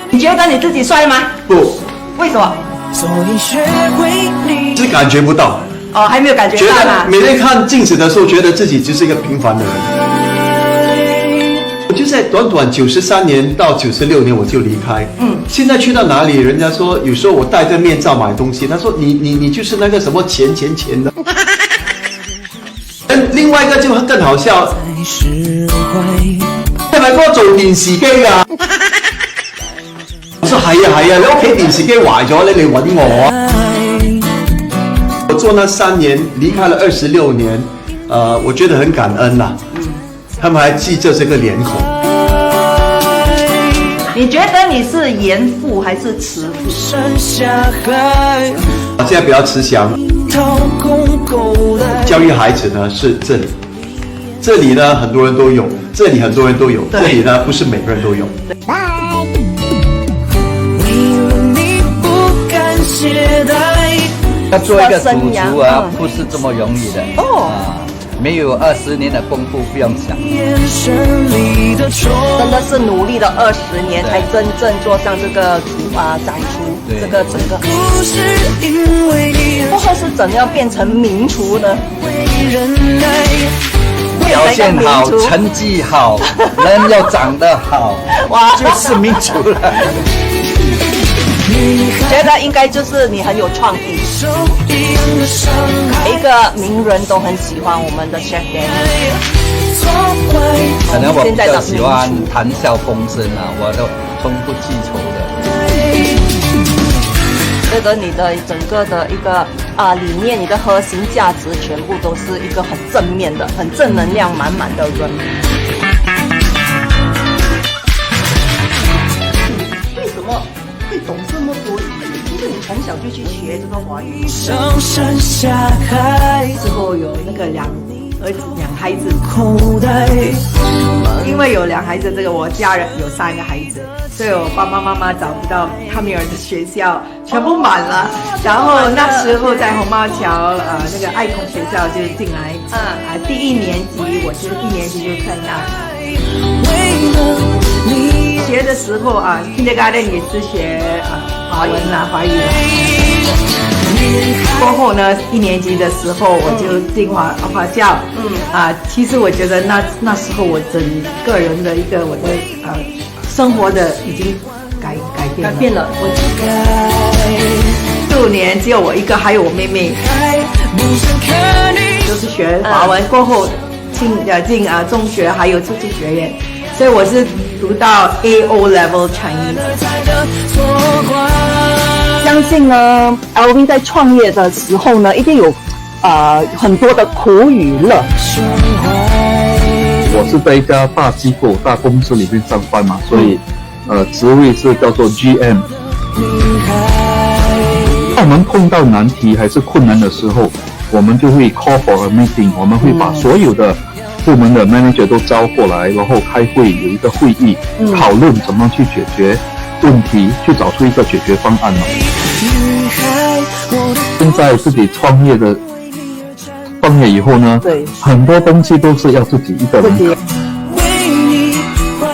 你觉得你自己帅吗？不，为什么？是感觉不到。哦，还没有感觉觉到嘛？得每天看镜子的时候，觉得自己就是一个平凡的人。我就在短短93年到96年我就离开。现在去到哪里，人家说有时候我戴着面罩买东西，他说你就是那个什么钱的。另外一個就更好笑，係咪嗰個做電視機㗎？我說係啊，你屋企電視機壞咗，你嚟揾我啊！我做那3年，離開了26年，我覺得很感恩啦。他們還記着這個臉孔。你覺得你是嚴父還是慈父？我現在比較慈祥。教育孩子呢是这里，这里呢很多人都有，这里很多人都有，这里呢不是每个人都有。要做一个主厨啊，不是这么容易的哦。没有20年的功夫，不用想。真的是努力了20年，才真正做上这个掌厨，这个整个。过后是怎样变成名厨呢？表现好，成绩好，人又长得好，哇，就是名厨了。觉得应该就是你很有创意，每一个名人都很喜欢我们的 Chef Danny。可能我比较喜欢谈笑风生啊，我都从不记仇的。觉得你的整个的一个理念，你的核心价值全部都是一个很正面的、很正能量满满的人。为什么会懂这么多语言？就是你从小就去学这个华语，之后有那个2孩子，因为有2孩子，这个我家人有3个孩子，所以我爸爸妈妈找不到他们儿子学校，全部满了。然后那时候在红帽桥那个爱童学校就进来，第1年级，我就是1年级就在那。学的时候kindergarten 也是学华文华语。过后呢，1年级的时候我就进华校。其实我觉得那时候我整个人的一个我的生活的已经改变了。我6年只有我一个，还有我妹妹，就是学华文。过后进中学，还有初级学院，所以我是读到 AO Level Chinese。相信呢 ，LV 在创业的时候呢，一定有很多的苦与乐。我是在一家大机构、大公司里面上班嘛，所以职位是叫做 GM。当我们碰到难题还是困难的时候，我们就会 call for a meeting， 我们会把所有的部门的 manager 都招过来，然后开会，有一个会议，讨论怎么去解决问题，去找出一个解决方案嘛。现在自己创业以后呢，很多东西都是要自己一个人。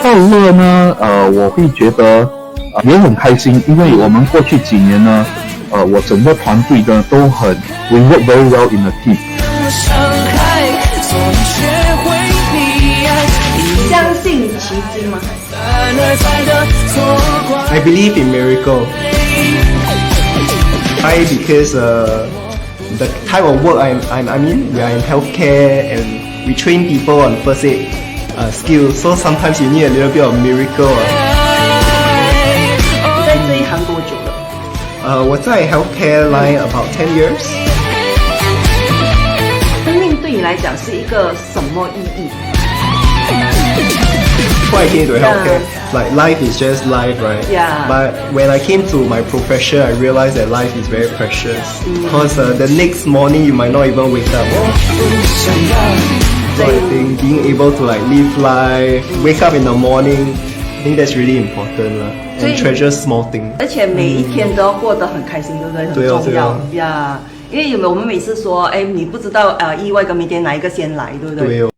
到乐呢，我会觉得也很开心，因为我们过去几年呢，我整个团队呢都很 we work very well in a team。相信奇迹吗？ I believe in miracle. Why? Because the type of work I'm in, we are in healthcare and we train people on first aid skills. So sometimes you need a little bit of miracle. 你在这一行多久了？我在 healthcare line about 10 years. 生命对你来讲是一个什么意义？ Before I came to healthcare, like life is just life, right? Yeah. But when I came to my profession, I realized that life is very precious. Because the next morning you might not even wake up. So I think being able to like live life, wake up in the morning, I think that's really important, and treasure small things. 而且每一天都要过得很开心，对不对？很重要呀。因为我们每次说，你不知道意外跟明天哪一个先来，对不对？对哦。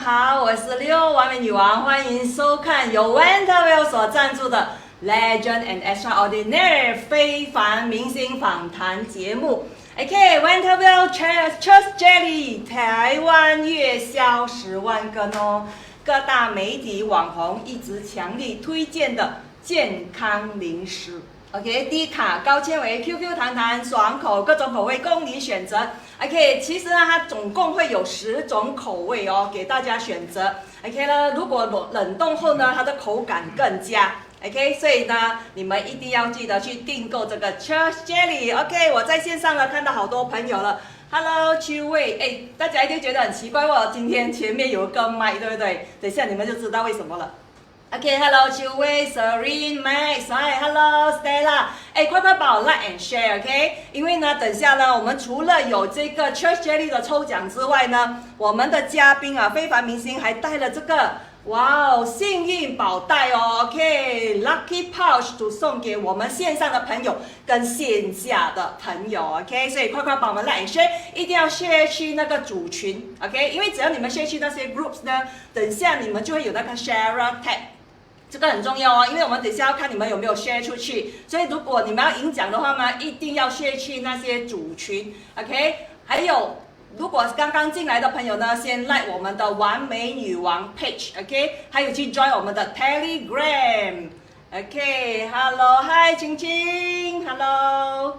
好，我是6完美女王，欢迎收看由 Winterville 所赞助的 Legend and Extraordinary 非凡明星访谈节目。OK，Winterville Trust Jelly 台湾月销10万根哦，各大媒体网红一直强力推荐的健康零食。OK， 低卡、高纤维、QQ 弹弹、爽口，各种口味供你选择。OK， 其实呢，它总共会有10种口味哦，给大家选择。OK 呢，如果冷冻后呢，它的口感更佳。OK， 所以呢，你们一定要记得去订购这个 Trust Jelly。OK， 我在线上呢看到好多朋友了。Hello， 邱卫，大家一定觉得很奇怪哦，今天前面有个麦，对不对？等一下你们就知道为什么了。OK，Hello， 邱卫 ，Serene Max，Hello Stella， 快快把我 like and share，OK？因为呢，等下呢，我们除了有这个 Church Jelly 的抽奖之外呢，我们的嘉宾啊，非凡明星还带了这个，哇哦，幸运宝袋哦 ，OK，Lucky Pouch to 送给我们线上的朋友跟线下的朋友 ，OK？ 所以快快把我们 like and share， 一定要 share 去那个主群 ，OK？ 因为只要你们 share 去那些 groups 呢，等下你们就会有那个 share tag。这个很重要哦，因为我们等一下要看你们有没有 share 出去，所以如果你们要赢奖的话呢，一定要 share 去那些主群 ，OK？ 还有，如果刚刚进来的朋友呢，先 like 我们的完美女王 page，OK？ 还有去 join 我们的 Telegram，OK？Hello，Hi， 青青 ，Hello，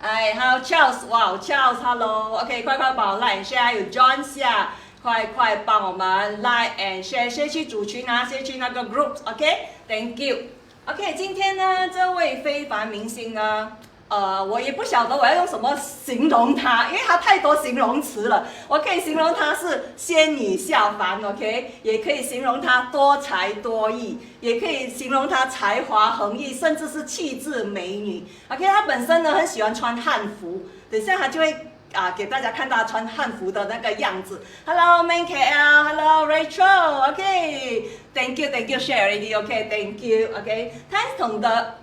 还有 Charles， 哇 ，Charles，Hello，OK， 快快帮我 like share， 还有 John 夏。快快帮我们 like and share， 先去主群啊，先去那个 groups，OK？Thank you。OK， 今天呢，这位非凡明星呢，我也不晓得我要用什么形容他，因为他太多形容词了。我可以形容他是仙女下凡 ，OK？ 也可以形容他多才多艺，也可以形容他才华横溢，甚至是气质美女。OK， 他本身呢很喜欢穿汉服，等一下他就会。给大家看到穿汉服的那个样子。Hello Man KL，Hello Rachel，OK，Thank you share already，OK，Thank you，OK， 他懂得。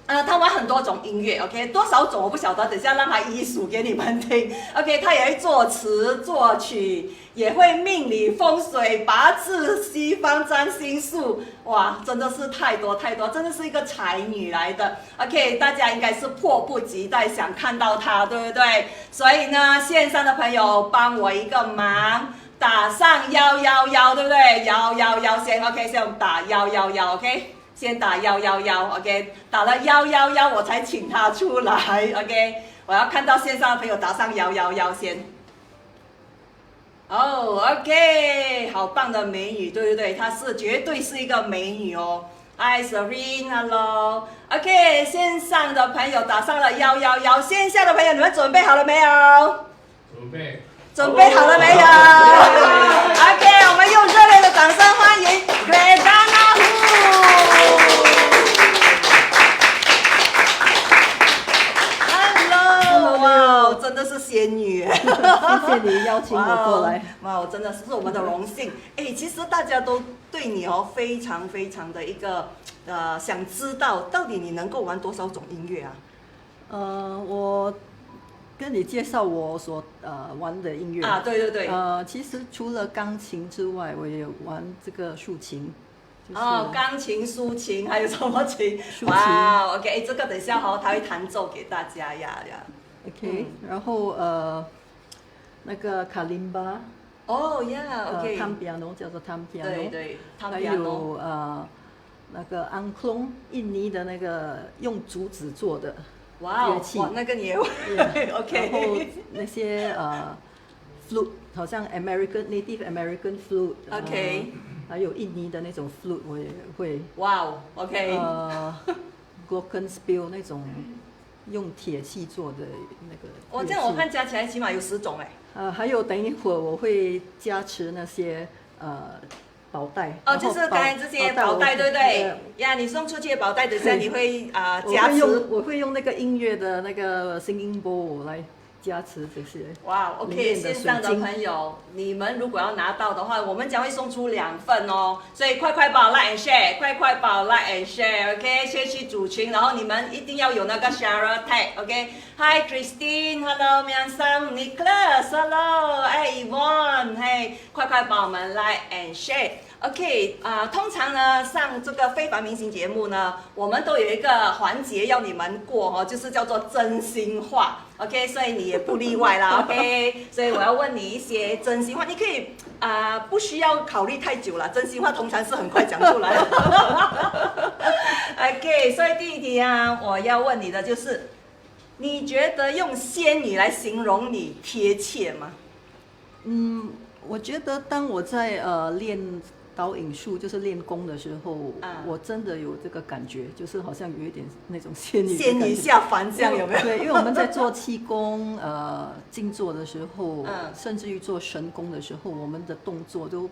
他玩很多种音乐 ，OK， 多少种我不晓得，等一下让他一一数给你们听 ，OK， 他也会作词作曲，也会命理风水八字西方占星术，哇，真的是太多，真的是一个才女来的 ，OK， 大家应该是迫不及待想看到她，对不对？所以呢，线上的朋友帮我一个忙。打上111，对不对？111先 ，OK， 先我们打111 ，OK。先打111 ，OK， 打了111，我才请他出来 ，OK， 我要看到线上的朋友打上111先。OK， 好棒的美女，对不对？她是绝对是一个美女哦。Hi Serene，Hello，OK， 线上的朋友打上了111，线下的朋友你们准备好了没有？准备好了没有 ？OK， 我们用热烈的掌声欢迎 Gredana。Hello， 哇，真的是仙女，谢谢你邀请我过来。哇，真的是我们的荣幸。其实大家都对你哦非常的一个想知道到底你能够玩多少种音乐啊？我。跟你介绍我所玩的音乐对，其实除了钢琴之外，我也玩这个竖琴，钢琴、抒琴，还有什么琴？抒琴。哇 ，OK， 这个等一下他会弹奏给大家呀。OK，然后那个卡林巴，Tam piano 叫做 Tam piano， 对，还有那个安克隆，印尼的那个用竹子做的。乐器，那个你也会 ，OK。然后那些flute， 好像 Native American flute，OK， 还有印尼的那种 flute 我也会。哇 ，OK。glockenspiel 那种用铁器做的那个。这样我看加起来起码有10种还有等一会儿我会加持那些宝袋就是刚才这些宝袋，对不对？呀，你送出去的宝袋，等下你会加持。我会用那个音乐的那个 singing bowl 来加持这些。哇里，OK，面的线上的水晶朋友，你们如果要拿到的话，我们将会送出2份哦，所以快把我 like and share， 快把我 like and share，OK， 先去组群，然后你们一定要有那个 share tag，OK。Hi Christine，Hello 苗sam Nicholas，Hello， 哎 Yvonne， 嘿，快把我们 like and share。OK， 通常呢，上这个非凡明星节目呢，我们都有一个环节要你们过哦，就是叫做真心话。OK， 所以你也不例外啦。OK， 所以我要问你一些真心话，你可以不需要考虑太久了，真心话通常是很快讲出来的。OK， 所以第一题啊，我要问你的就是，你觉得用仙女来形容你贴切吗？我觉得当我在练导引术，就是练功的时候，我真的有这个感觉，就是好像有一点那种仙女的感觉，仙女下凡这样有没有？对，因为我们在做气功、静坐的时候，甚至于做神功的时候，我们的动作都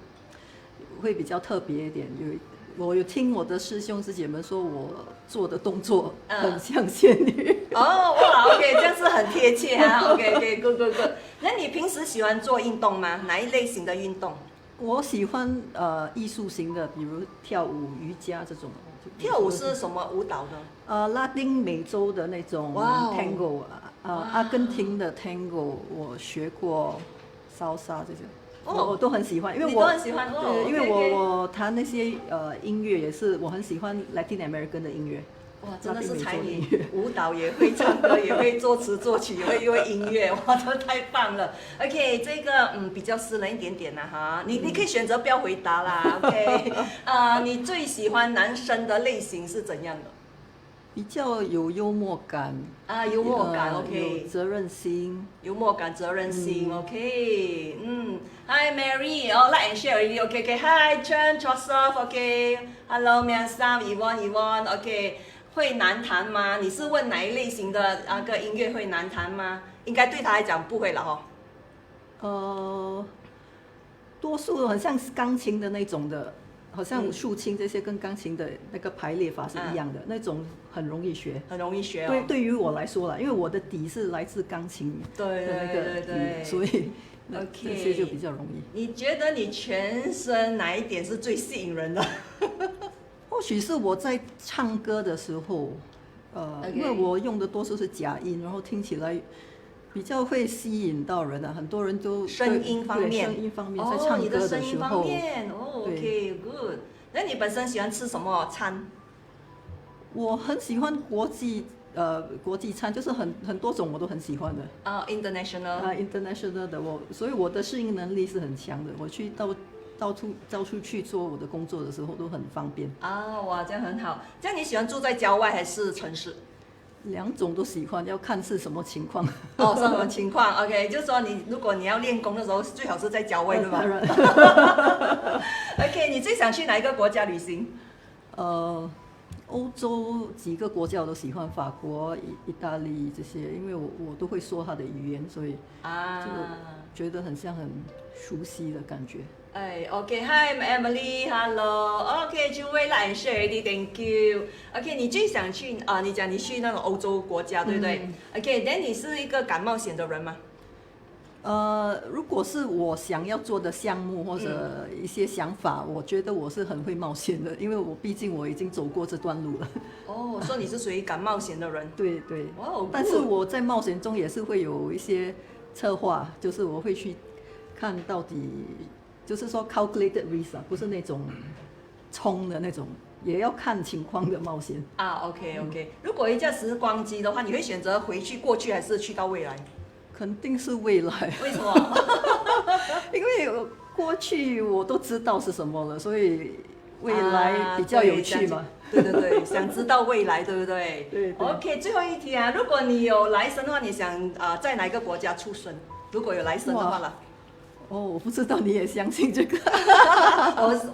会比较特别一点。我有听我的师兄师姐们说，我做的动作很像仙女。哦，哇 ，OK， 这样是很贴切啊。OK，good。那你平时喜欢做运动吗？哪一类型的运动？我喜欢艺术型的，比如跳舞、瑜伽这种。跳舞是什么舞蹈呢？拉丁美洲的那种 Tango，阿根廷的 Tango， 我学过salsa这种。我都很喜欢，因为你都很喜欢对，因为我弹那些音乐也是，我很喜欢 Latin American 的音乐。哇，真的是才你舞蹈也会唱歌，也会作词作曲，也会音乐，哇，这太棒了。OK， 这个比较私人一点点啦哈，你可以选择不要回答啦。OK， 你最喜欢男生的类型是怎样的？比较有幽默感幽默感 OK， 有责任心，幽默感、责任心 OK， Hi Mary，like and share OK，Hi Chen Joseph OK，Hello 苗sam Yvonne OK， 会难弹吗？你是问哪一类型的个音乐会难弹吗？应该对他来讲不会了哈。多数很像钢琴的那种的。好像竖琴这些跟钢琴的那个排列法是一样的，那种很容易学，很容易学哦。对于我来说啦，因为我的底是来自钢琴的那个底，所以这些就比较容易。你觉得你全身哪一点是最吸引人的？或许是我在唱歌的时候，因为我用的多数是假音，然后听起来比较会吸引到人啊，很多人都声音方面在唱歌的时候，OK good。那你本身喜欢吃什么餐？我很喜欢国际餐，就是很多种我都很喜欢的。international 的所以我的适应能力是很强的。我去到处去做我的工作的时候都很方便。哇，这样很好。这样你喜欢住在郊外还是城市？两种都喜欢，要看是什么情况。是什么情况 ？OK， 就是说如果你要练功的时候，最好是在郊外，对吧？当然。OK， 你最想去哪一个国家旅行？欧洲几个国家我都喜欢，法国、意大利这些，因为我都会说他的语言，所以就觉得很像很熟悉的感觉。OK，Hi Emily，Hello，OK， 就为了 and share，Thank you。OK， 你最想去你讲你去那种欧洲国家，对不对？OK， 你是一个敢冒险的人吗？如果是我想要做的项目或者一些想法，我觉得我是很会冒险的，因为毕竟我已经走过这段路了。所以你是属于敢冒险的人。对。但是我在冒险中也是会有一些策划，就是我会去看到底。就是说 calculated risk 不是那种冲的那种，也要看情况的冒险。OK。如果一架时光机的话，你会选择回去过去还是去到未来？肯定是未来。为什么？因为过去我都知道是什么了，所以未来比较有趣嘛。对，想知道未来，对不对？对。OK， 最后一题啊，如果你有来生的话，你想在哪一个国家出生？如果有来生的话了。我不知道你也相信这个。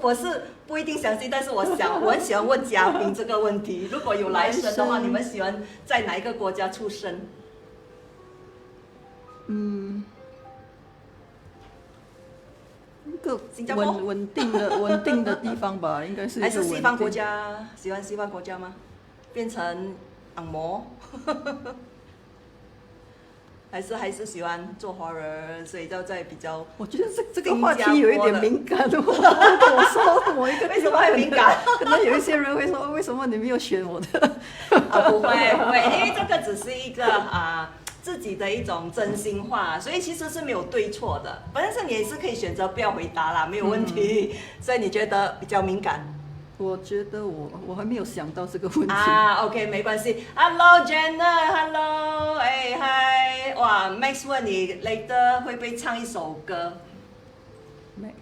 我是不一定相信，但是我很喜欢问嘉宾这个问题。如果有来生的话，你们喜欢在哪一个国家出生？一个新加坡稳定的地方吧，应该是一个还是西方国家？喜欢西方国家吗？变成按摩？还是喜欢做华人，所以要在比较。我觉得这个话题有一点敏感，如果我说我一个为什么会敏感？可能有一些人会说，为什么你没有选我的？不会，因为这个只是一个自己的一种真心话，所以其实是没有对错的。但是你也是可以选择不要回答啦，没有问题。所以你觉得比较敏感？我觉得我还没有想到这个问题。OK， 没关系。Hello Jenna，Hello， 嗨，哇 ，Max 问你 later 会不会唱一首歌？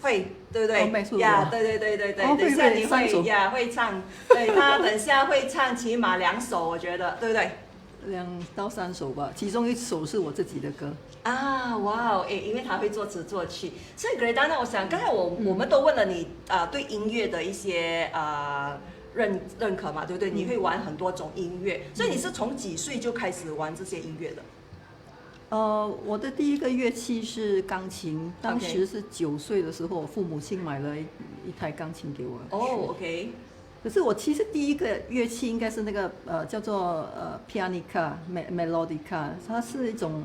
会，对不对？呀，对，等下你会唱，对他等下会唱起码2首，我觉得，对不对？2到3首吧，其中1首是我自己的歌。哇哦，因为他会作词作曲，所以 Greta 呢，我想刚才我们都问了你对音乐的一些认可嘛，对不对？你会玩很多种音乐，所以你是从几岁就开始玩这些音乐的？我的第一个乐器是钢琴，当时是9岁的时候，我父母亲买了一台钢琴给我。OK。可是我其实第一个乐器应该是那个叫做pianica melodica， 它是一种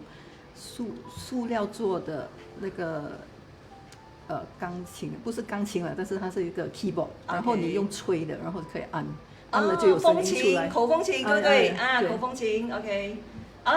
塑料做的那个钢琴，不是钢琴了，但是它是一个 keyboard， 然后你用吹的，然后可以按了就有声音出来。口风琴，对不对？口风琴 ，OK。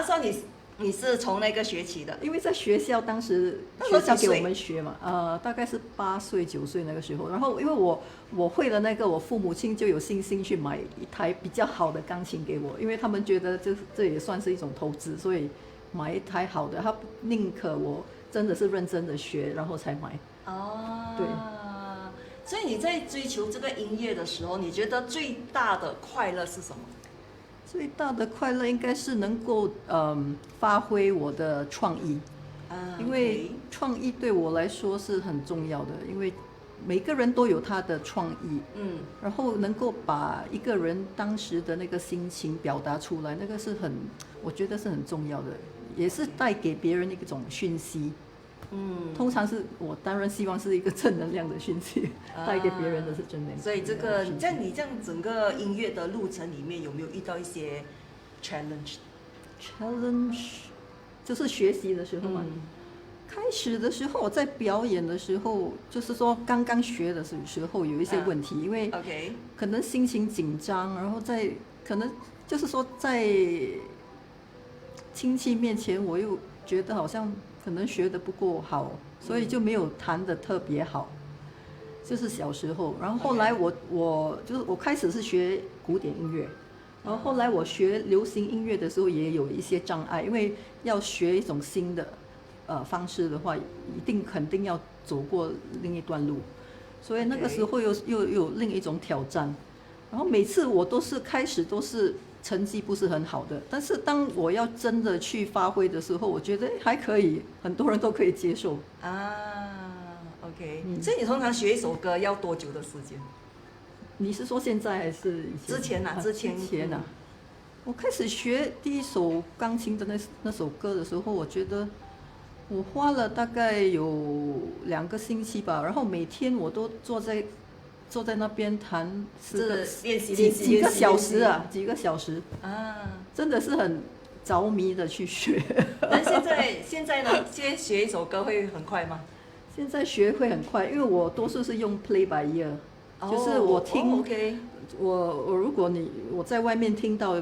所以你是从那个学起的？因为在学校当时学校给我们学嘛，大概是8岁9岁那个时候。然后因为我会了那个，我父母亲就有信心去买一台比较好的钢琴给我，因为他们觉得这也算是一种投资，所以买一台好的，他宁可我真的是认真的学，然后才买。对。所以你在追求这个音乐的时候，你觉得最大的快乐是什么？最大的快乐应该是能够发挥我的创意，因为创意对我来说是很重要的，因为每个人都有他的创意，然后能够把一个人当时的那个心情表达出来，那个是我觉得是很重要的，也是带给别人一种讯息。通常是我当然希望是一个正能量的讯息，带给别人的是正能量。所以这个你这样整个音乐的路程里面，有没有遇到一些 challenge 就是学习的时候嘛。开始的时候我在表演的时候，就是说刚刚学的时候有一些问题，因为可能心情紧张，然后可能就是说在亲戚面前，我又觉得好像可能学得不够好，所以就没有弹得特别好，就是小时候。然后后来我开始是学古典音乐，然后后来我学流行音乐的时候也有一些障碍，因为要学一种新的方式的话，肯定要走过另一段路，所以那个时候又有另一种挑战。然后每次我开始都是成绩不是很好的，但是当我要真的去发挥的时候，我觉得还可以，很多人都可以接受。OK，所以你通常学一首歌要多久的时间？你是说现在还是以前？之前啊，我开始学第一首钢琴的那首歌的时候，我觉得我花了大概有2个星期吧，然后每天我都坐在那边弹几个小时啊，真的是很着迷的去学。但现在呢，学一首歌会很快吗？现在学会很快，因为我多数是用 play by ear，就是我听，如果我在外面听到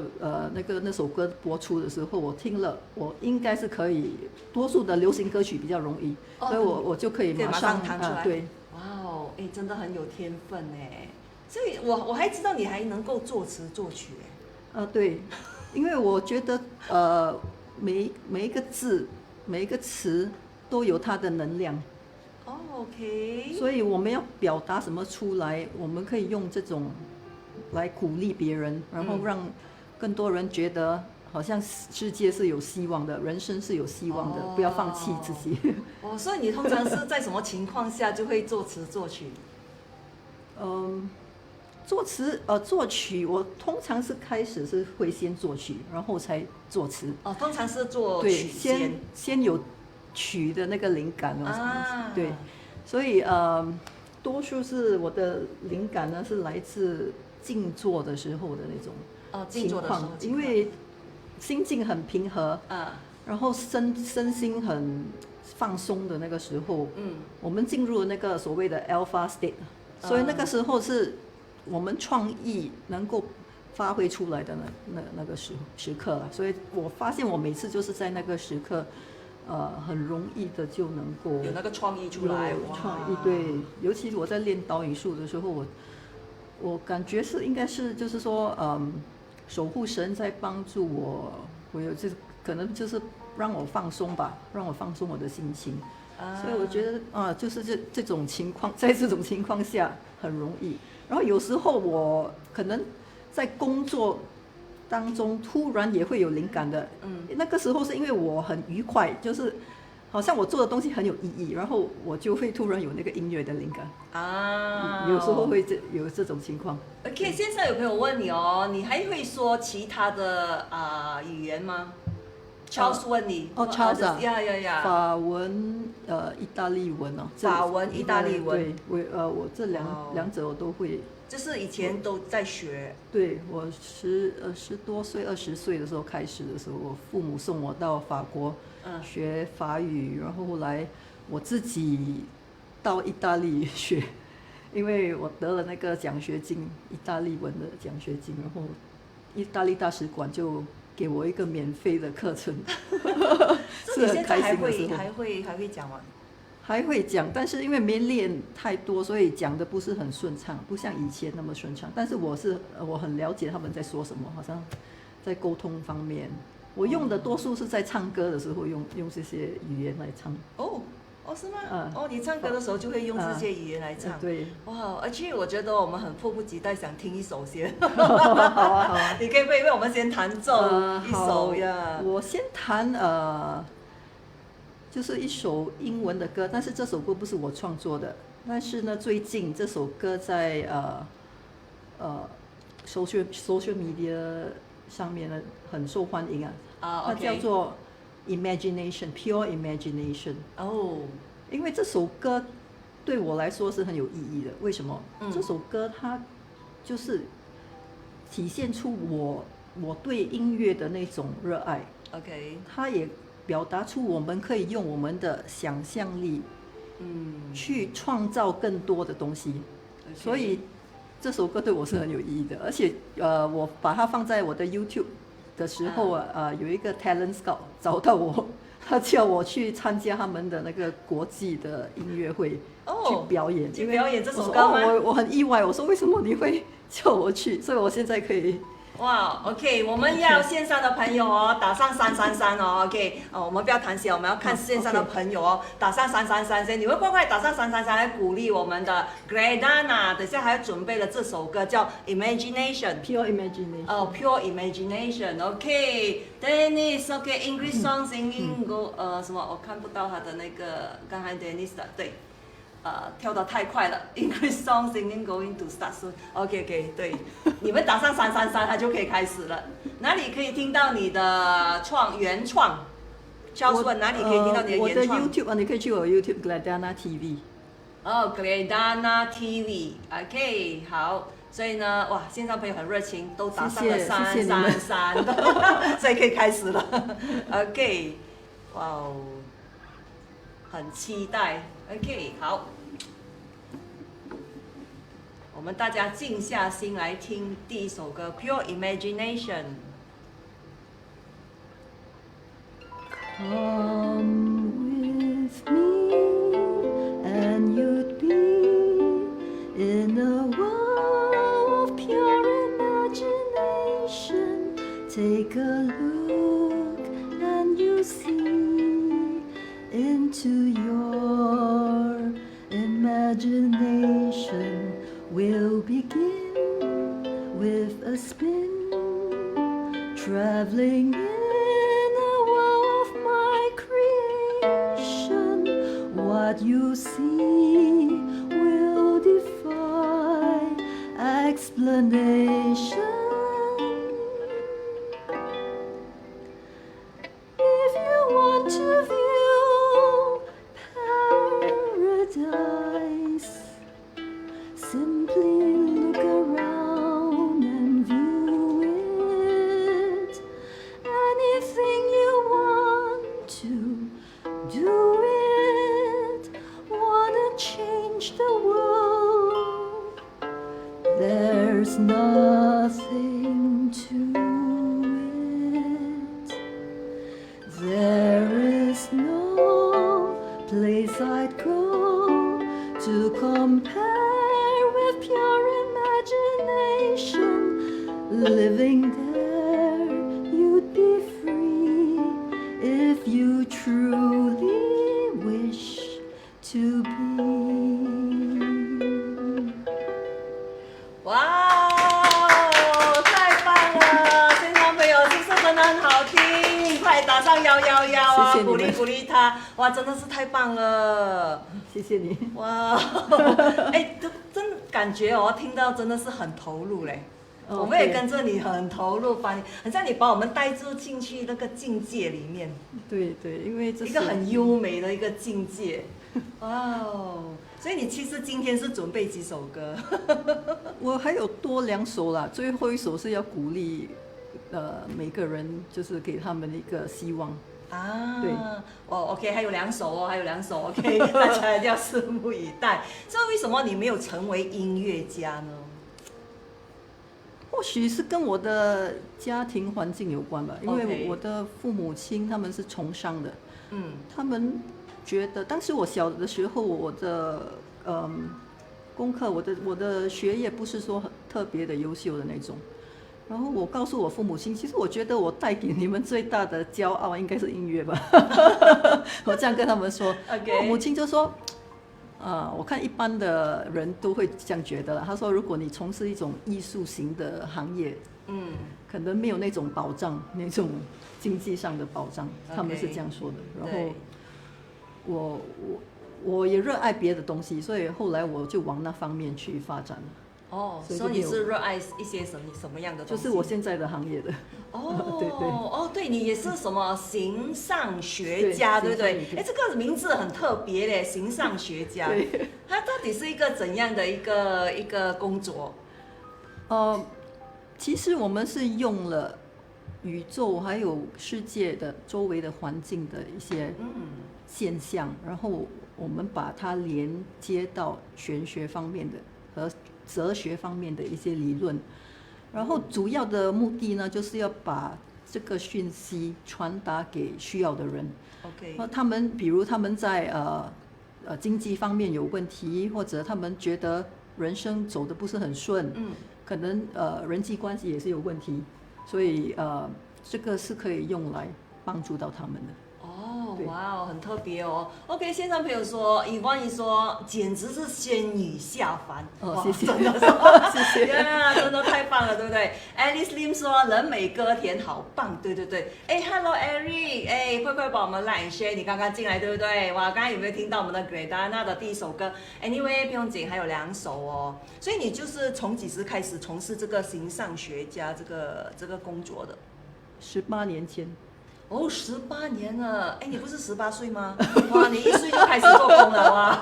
那首歌播出的时候，我听了，我应该是可以，多数的流行歌曲比较容易，所以我就可以马上弹出来。对。哇哦，真的很有天分哎！所以我还知道你还能够作词作曲哎。对，因为我觉得每一个字每一个词都有它的能量。OK。所以我们要表达什么出来，我们可以用这种来鼓励别人，然后让更多人觉得好像世界是有希望的，人生是有希望的，不要放弃自己。所以你通常是在什么情况下就会作词作曲？作曲，我通常是开始是会先作曲，然后才作词。通常是作曲先有曲的那个灵感对，所以多数是我的灵感呢是来自静坐的时候的那种情况，因为心境很平和，然后身心很放松的那个时候，我们进入那个所谓的 alpha state，所以那个时候是我们创意能够发挥出来的那个时刻了。所以我发现我每次就是在那个时刻，很容易的就能够有那个创意出来，有创意。对，尤其我在练导引术的时候，我感觉应该是就是说，守护神在帮助我，我有可能就是让我放松吧，让我放松我的心情。所以我觉得就是这种情况，在这种情况下很容易。然后有时候我可能在工作当中突然也会有灵感的，那个时候是因为我很愉快，就是好像我做的东西很有意义，然后我就会突然有那个音乐的灵感啊，有时候会有这种情况。OK， 线上有朋友问你哦，你还会说其他的语言吗？Charles 问你Charles 啊，呀，法文、意大利文哦，法文、意大利文，对，我这两者我都会。就是以前都在学。对，我10多岁、20岁的时候开始的时候，我父母送我到法国学法语，然后后来我自己到意大利学，因为我得了那个奖学金，意大利文的奖学金，然后意大利大使馆就给我一个免费的课程，是很开心的时候。还会讲吗？还会讲，但是因为没练太多，所以讲的不是很顺畅，不像以前那么顺畅。但是我很了解他们在说什么，好像在沟通方面，我用的多数是在唱歌的时候用这些语言来唱。是吗？你唱歌的时候就会用这些语言来唱。对。哇，而且我觉得我们很迫不及待想听一首先。好啊。你可以为我们先弹奏一首呀？我先弹就是一首英文的歌，但是这首歌不是我创作的。但是呢，最近这首歌在social media 上面呢很受欢迎它叫做 Imagination Pure Imagination。因为这首歌对我来说是很有意义的。为什么？这首歌它就是体现出我对音乐的那种热爱。它也表达出我们可以用我们的想象力，去创造更多的东西。所以这首歌对我是很有意义的。而且我把它放在我的 YouTube 的时候有一个 Talent Scout 找到我，他叫我去参加他们的那个国际的音乐会去表演。去表演这首歌吗？我很意外，我说为什么你会叫我去？所以我现在可以。哇 ，OK， 我们要线上的朋友打上333哦 ，OK， 我们不要谈笑，我们要看线上的朋友打上333先，你们快快打上333来鼓励我们的 Gredana， 等下还准备了这首歌叫 Imagination，Pure Imagination，Pure Imagination，OK，Dennis，OK，English song singing go，什么我看不到他的那个刚才 Dennis 的对。跳得太快了 ，English song singing going to start soon。OK， 对，你们打上333，它就可以开始了。哪里可以听到你的原创？教授，哪里可以听到你的原创？我的 YouTube 你可以去我 YouTube Gledana TV。Gledana TV。OK， 好。所以呢，哇，线上朋友很热情，都打上了333，所以可以开始了。OK， 哇哦，很期待。OK， 好，我们大家静下心来听第一首歌《Pure Imagination》。Come with me, and you'd be in a world of pure imagination. Take a look, and you see into your imagination. We'll begin with a spin, traveling in a world of my creation. What you see will defy explanation. If you want to view paradise, simply look around and view it. Anything you want There's nothing to it. There is no place I'd go to compare with pure imagination. Living there, you'd be free if you truly wish to be. 哇，太棒了！现场朋友是不是真的很好听？快打上111啊，谢谢你们鼓励鼓励他！哇，真的是太棒了！谢谢你。哇，哎，真感觉哦，听到真的是很投入嘞。我们也跟着你很投入，很像你把我们带进去那个境界里面。对对，因为这是一个很优美的一个境界。哇哦！所以你其实今天是准备几首歌？我还有多2首啦，最后一首是要鼓励每个人，就是给他们一个希望。啊，对，哦 ，OK， 还有2首哦，还有2首 ，OK， 大家一定要拭目以待。所以为什么你没有成为音乐家呢？或许是跟我的家庭环境有关吧，因为 OK 我的父母亲他们是从商的，嗯，他们觉得当时我小的时候，我的功课，我的学业不是说很特别的优秀的那种。然后我告诉我父母亲，其实我觉得我带给你们最大的骄傲应该是音乐吧。我这样跟他们说， OK 我母亲就说，我看一般的人都会这样觉得啦。他说，如果你从事一种艺术型的行业，嗯，可能没有那种保障，那种经济上的保障， OK 他们是这样说的。然对后我也热爱别的东西，所以后来我就往那方面去发展了。哦，所以所以你是热爱一些什么样的东西？就是我现在的行业的。哦，对对哦，对你也是什么形上学家，对不对？哎，这个名字很特别嘞，形上学家。对，它到底是一个怎样的一个工作？其实我们是用了宇宙还有世界的周围的环境的一些现象，然后我们把它连接到玄学方面的和哲学方面的一些理论，然后主要的目的呢，就是要把这个讯息传达给需要的人。OK， 他们比如他们在经济方面有问题，或者他们觉得人生走得不是很顺，可能人际关系也是有问题，所以这个是可以用来帮助到他们的。哦，哇哦，很特别哦。OK， 线上朋友说，以光仪说，简直是仙女下凡。哦，谢谢，真的是，谢谢，真的太棒了，对不对 ？Alice Lim 说，人美歌甜，好棒，对对对。哎 ，Hello Eric， 哎，快快把我们 Like Share， 你刚刚进来对不对？哇，刚刚有没有听到我们的 Gredana 的第一首歌 ？Anyway， 不用紧，还有2首哦。所以你就是从几时开始从事这个形上学家这个工作的？18年前。哦，18年了，哎，你不是18岁吗？哇，你1岁就开始做工了哇！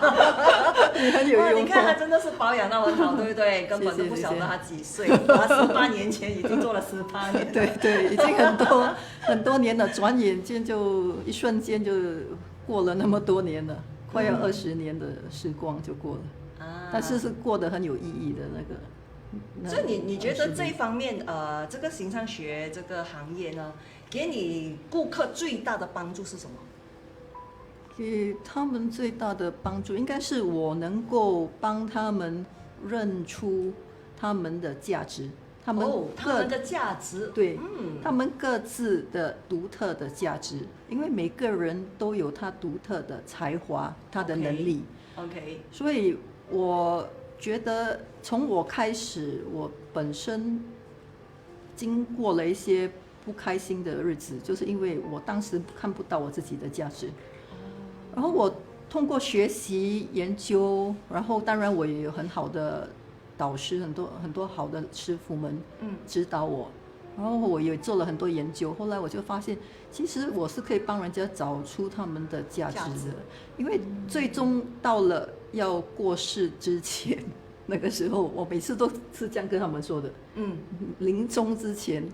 你很有用。哇，你看他真的是保养到很好，对不对？根本都不晓得他几岁，他18年前已经做了18年。对对，已经很多年了，转眼间就一瞬间就过了那么多年了，快要20年的时光就过了。但是过得很有意义的那个。所以你觉得这一方面这个形上学这个行业呢，给你顾客最大的帮助是什么？给他们最大的帮助应该是我能够帮他们认出他们的价值，他们的价值，对，他们各自的独特的价值，因为每个人都有他独特的才华，他的能力。OK， 所以我觉得从我开始，我本身经过了一些不开心的日子，就是因为我当时看不到我自己的价值。然后我通过学习研究，然后当然我也有很好的导师，很多好的师傅们指导我，然后我也做了很多研究。后来我就发现，其实我是可以帮人家找出他们的价值的，因为最终到了要过世之前，那个时候我每次都是这样跟他们说的，临终之前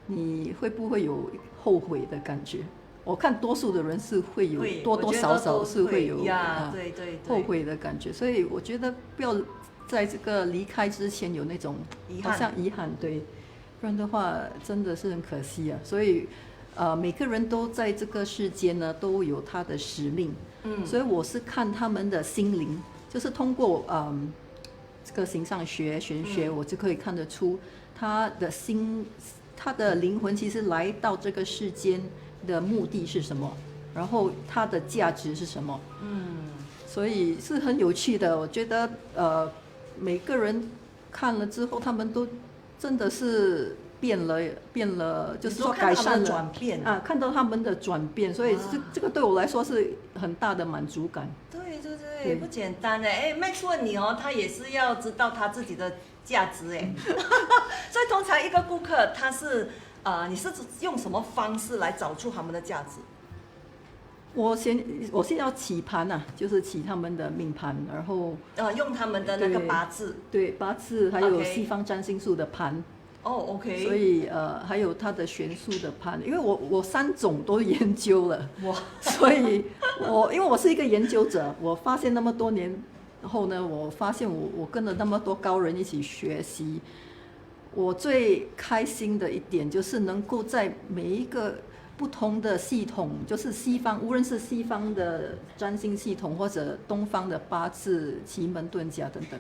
你会不会有后悔的感觉？我看多数的人是会有，多多少少是会有对后悔的感觉，所以我觉得不要在这个离开之前有那种好像遗憾，对，不然的话真的是很可惜啊。所以每个人都在这个世间呢都有他的使命，所以我是看他们的心灵，就是通过这个形上学玄学，我就可以看得出他的心，他的灵魂其实来到这个世间的目的是什么，然后他的价值是什么。所以是很有趣的。我觉得每个人看了之后，他们都真的是变了，就是说改善了转变啊，看到他们的转变，所以这个对我来说是很大的满足感。对，不简单哎。Max 问你哦，他也是要知道他自己的价值哎。所以通常一个顾客他是你是用什么方式来找出他们的价值？我先要起盘啊，就是起他们的命盘，然后用他们的那个八字，对八字，还有西方占星术的盘。OK。所以还有他的玄术的盘，因为我3种都研究了，所以因为我是一个研究者，我发现那么多年后呢，我发现我跟了那么多高人一起学习，我最开心的一点就是能够在每一个不同的系统，就是西方，无论是西方的占星系统或者东方的八字、奇门遁甲等等，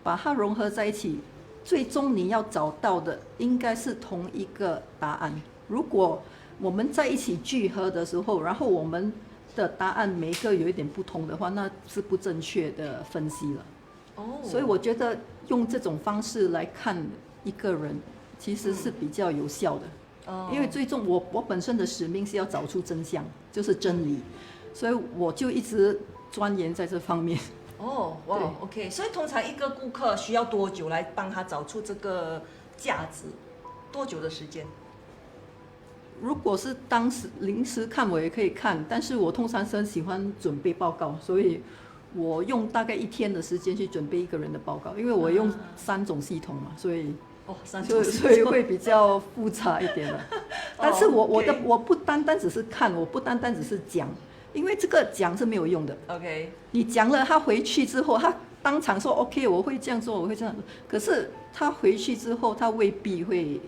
把它融合在一起，最终你要找到的应该是同一个答案。如果我们在一起聚合的时候，然后我们的答案每一个有一点不同的话，那是不正确的分析了。所以我觉得用这种方式来看一个人，其实是比较有效的。因为最终我本身的使命是要找出真相，就是真理，所以我就一直钻研在这方面。OK。所以通常一个顾客需要多久来帮他找出这个价值？多久的时间？如果是当时临时看我也可以看，但是我通常是很喜欢准备报告，所以我用大概1天的时间去准备一个人的报告，因为我用3种系统嘛，所以所以会比较复杂一点了。但是我不单单只是看，我不单单只是讲，因为这个讲是没有用的。OK， 你讲了，他回去之后，他当场说 OK， 我会这样做，我会这样做。可是他回去之后，他未必会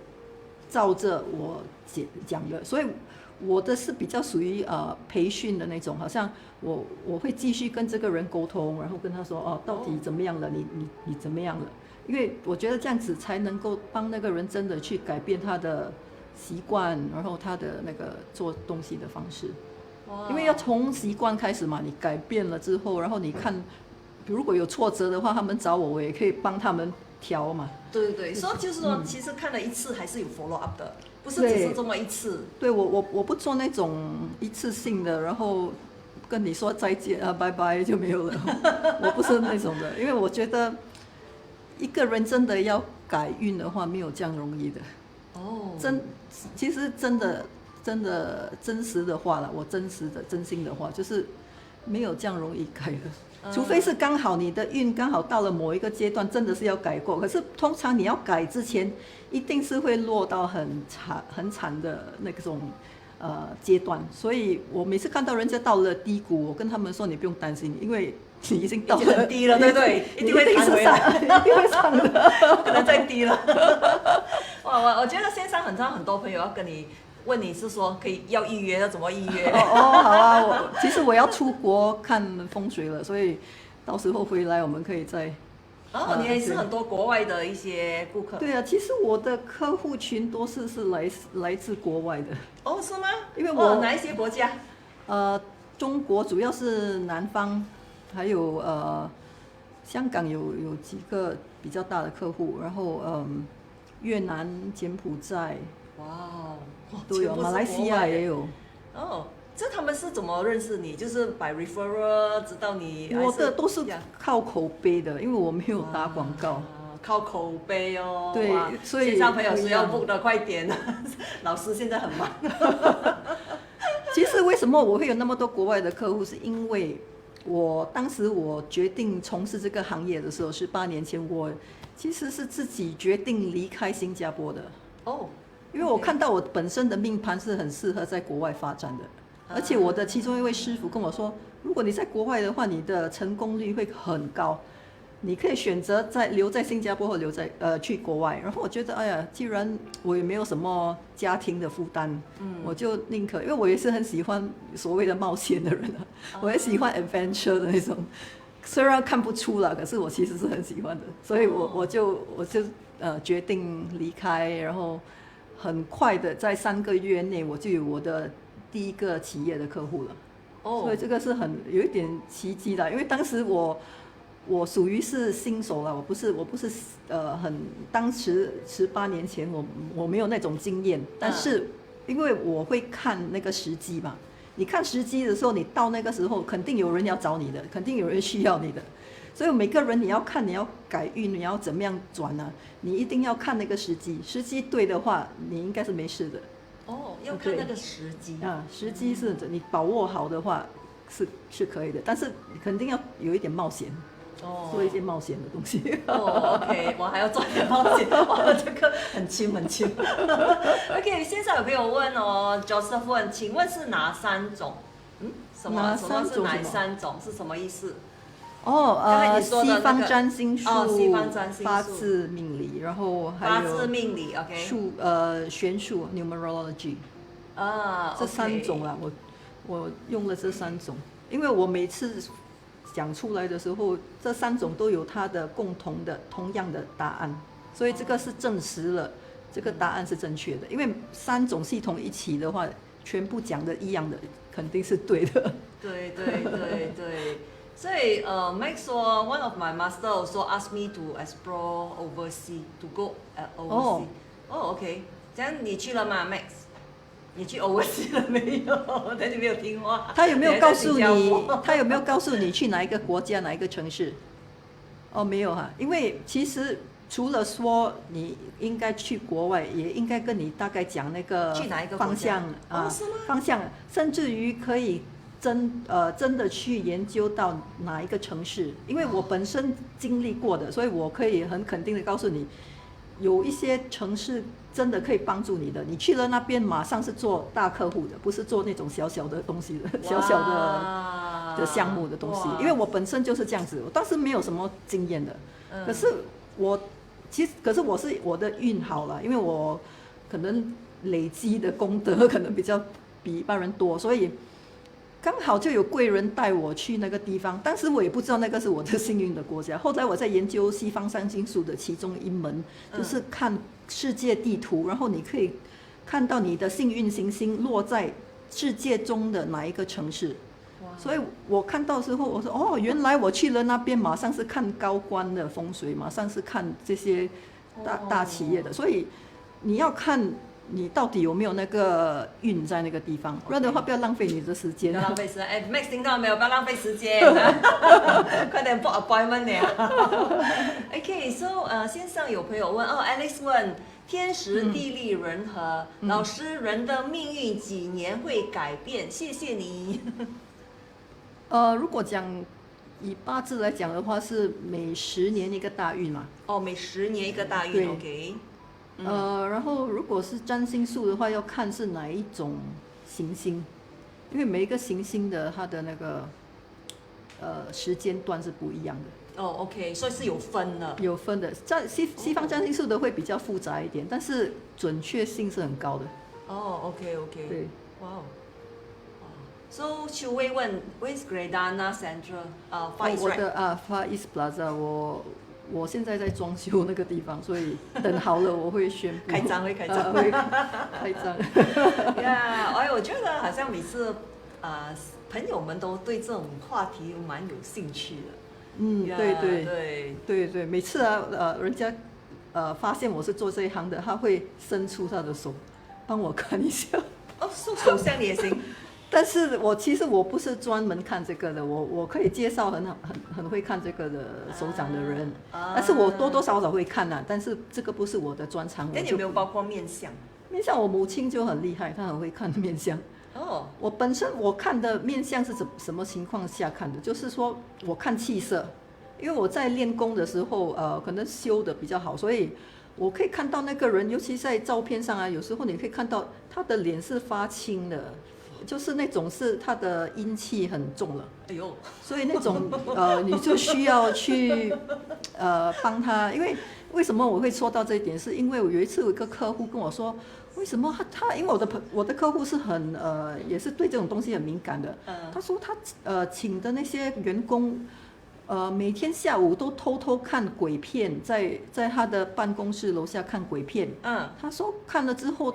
照着我讲的，所以我的是比较属于培训的那种，好像我会继续跟这个人沟通，然后跟他说到底怎么样了，你怎么样了？因为我觉得这样子才能够帮那个人真的去改变他的习惯，然后他的那个做东西的方式。因为要从习惯开始嘛，你改变了之后，然后你看，如果有挫折的话，他们找我也可以帮他们调嘛。对，所以就是说，其实看了一次还是有 follow up 的，不是只是这么一次。对，我不做那种一次性的，然后跟你说再见拜拜就没有了。我不是那种的，因为我觉得一个人真的要改运的话，没有这样容易的。其实真的真实的话了，我真心的话，就是没有这样容易改的。除非是刚好你的运刚好到了某一个阶段，真的是要改过。可是通常你要改之前，一定是会落到很惨的那种阶段。所以我每次看到人家到了低谷，我跟他们说你不用担心，因为你已经到了很低了，对，一定会弹回来，一定会上的，不能再低了。我觉得线上很多朋友要问你是说要预约，要怎么预约？好啊，其实我要出国看风水了，所以到时候回来我们可以再。你也是很多国外的一些顾客。对啊，其实我的客户群多是来自国外的。是吗？因为哪一些国家？中国主要是南方，还有香港有几个比较大的客户，然后越南、柬埔寨。都有，马来西亚也有。这他们是怎么认识你？就是 by referral 知道你？我的都是靠口碑的，因为我没有打广告。靠口碑哦。对，所以线上朋友需要 book 的快点，老师现在很忙。其实为什么我会有那么多国外的客户，是因为当时我决定从事这个行业的时候，18年前，我其实是自己决定离开新加坡的。因为我看到我本身的命盘是很适合在国外发展的，而且我的其中一位师傅跟我说，如果你在国外的话，你的成功率会很高，你可以选择留在新加坡或去国外。然后我觉得，哎呀，既然我也没有什么家庭的负担，我就宁可，因为我也是很喜欢所谓的冒险的人啊，我也喜欢 adventure 的那种。虽然看不出了，可是我其实是很喜欢的，所以我就决定离开，然后很快的在3个月内我就有我的第一个企业的客户了。所以这个是有一点奇迹的，因为当时我属于是新手了，我不是当时18年前我没有那种经验，但是因为我会看那个时机嘛，你看时机的时候，你到那个时候肯定有人要找你的，肯定有人需要你的，所以每个人你要看，你要改运，你要怎么样转呢？你一定要看那个时机，时机对的话，你应该是没事的。要看那个时机时机是你把握好的话是可以的，但是肯定要有一点冒险。做一些冒险的东西。OK， 我还要做一点冒险，哇，这个很轻。OK， 线上有朋友问Joseph 问，请问是哪3种？什么是哪3种？是什么意思？西方占星术，西方占星术，八字命理，然后还有八字命理 ，OK， 玄术 numerology， 这3种啊，我用了这3种，因为我每次讲出来的时候，这3种都有它的同样的答案，所以这个是证实了这个答案是正确的。因为3种系统一起的话，全部讲的一样的，肯定是对的。对。所以Max 说 ，One of my master also asked me to explore overseas, to go overseas. OK， 这样你去了吗 ，Max？你去 overseas 了没有？但你没有听话。他有没有告诉你去哪一个国家、哪一个城市？没有哈，因为其实除了说你应该去国外，也应该跟你大概讲那个去哪一个方向方向，甚至于可以真的去研究到哪一个城市，因为我本身经历过的，所以我可以很肯定的告诉你，有一些城市真的可以帮助你的。你去了那边，马上是做大客户的，不是做那种小小的东西的，小小的项目的东西。因为我本身就是这样子，我当时没有什么经验的，可是我是我的运好了，因为我可能累积的功德可能比一般人多，所以刚好就有贵人带我去那个地方。当时我也不知道那个是我的幸运的国家，后来我在研究西方占星术的其中一门，就是看世界地图，然后你可以看到你的幸运行星落在世界中的哪一个城市。所以我看到之后，我说原来我去了那边，马上是看高官的风水，马上是看这些大企业的。所以你要看你到底有没有那个运在那个地方，不然的话不要浪费你的时间。不要浪费时间，Max 听到没有？不要浪费时间，快点 book appointment 了。OK，so 线上有朋友问Alex 问天时地利人和，老师人的命运几年会改变？谢谢你。如果讲以八字来讲的话，是每10年一个大运嘛。每10年一个大运 ，OK。然后如果是占星术的话，要看是哪一种行星，因为每一个行星的它的那个时间段是不一样的。OK， 所以是有分的。有分的，西方占星术的会比较复杂一点，但是准确性是很高的。OK。对。哇哦。So 邱薇问 ，Where's Gradana Central？ Far East 我的Far East Plaza， 我现在在装修那个地方，所以等好了我会宣布开张。会开张。我觉得好像每次朋友们都对这种话题蛮有兴趣的。对，每次人家发现我是做这一行的，他会伸出他的手帮我看一下。手相也行。但是其实我不是专门看这个的，我可以介绍很会看这个的手掌的人，但是我多多少少会看但是这个不是我的专长。那有没有包括面相？面相我母亲就很厉害，她很会看面相。我本身我看的面相是什么情况下看的？就是说我看气色，因为我在练功的时候可能修的比较好，所以我可以看到那个人，尤其在照片上有时候你可以看到他的脸是发青的。就是那种是他的阴气很重了，哎呦，所以那种你就需要去帮他，因为为什么我会说到这一点，是因为我有一次有一个客户跟我说，为什么他因为我的客户是很也是对这种东西很敏感的，他说他请的那些员工。每天下午都偷偷看鬼片，在他的办公室楼下看鬼片。他说看了之后，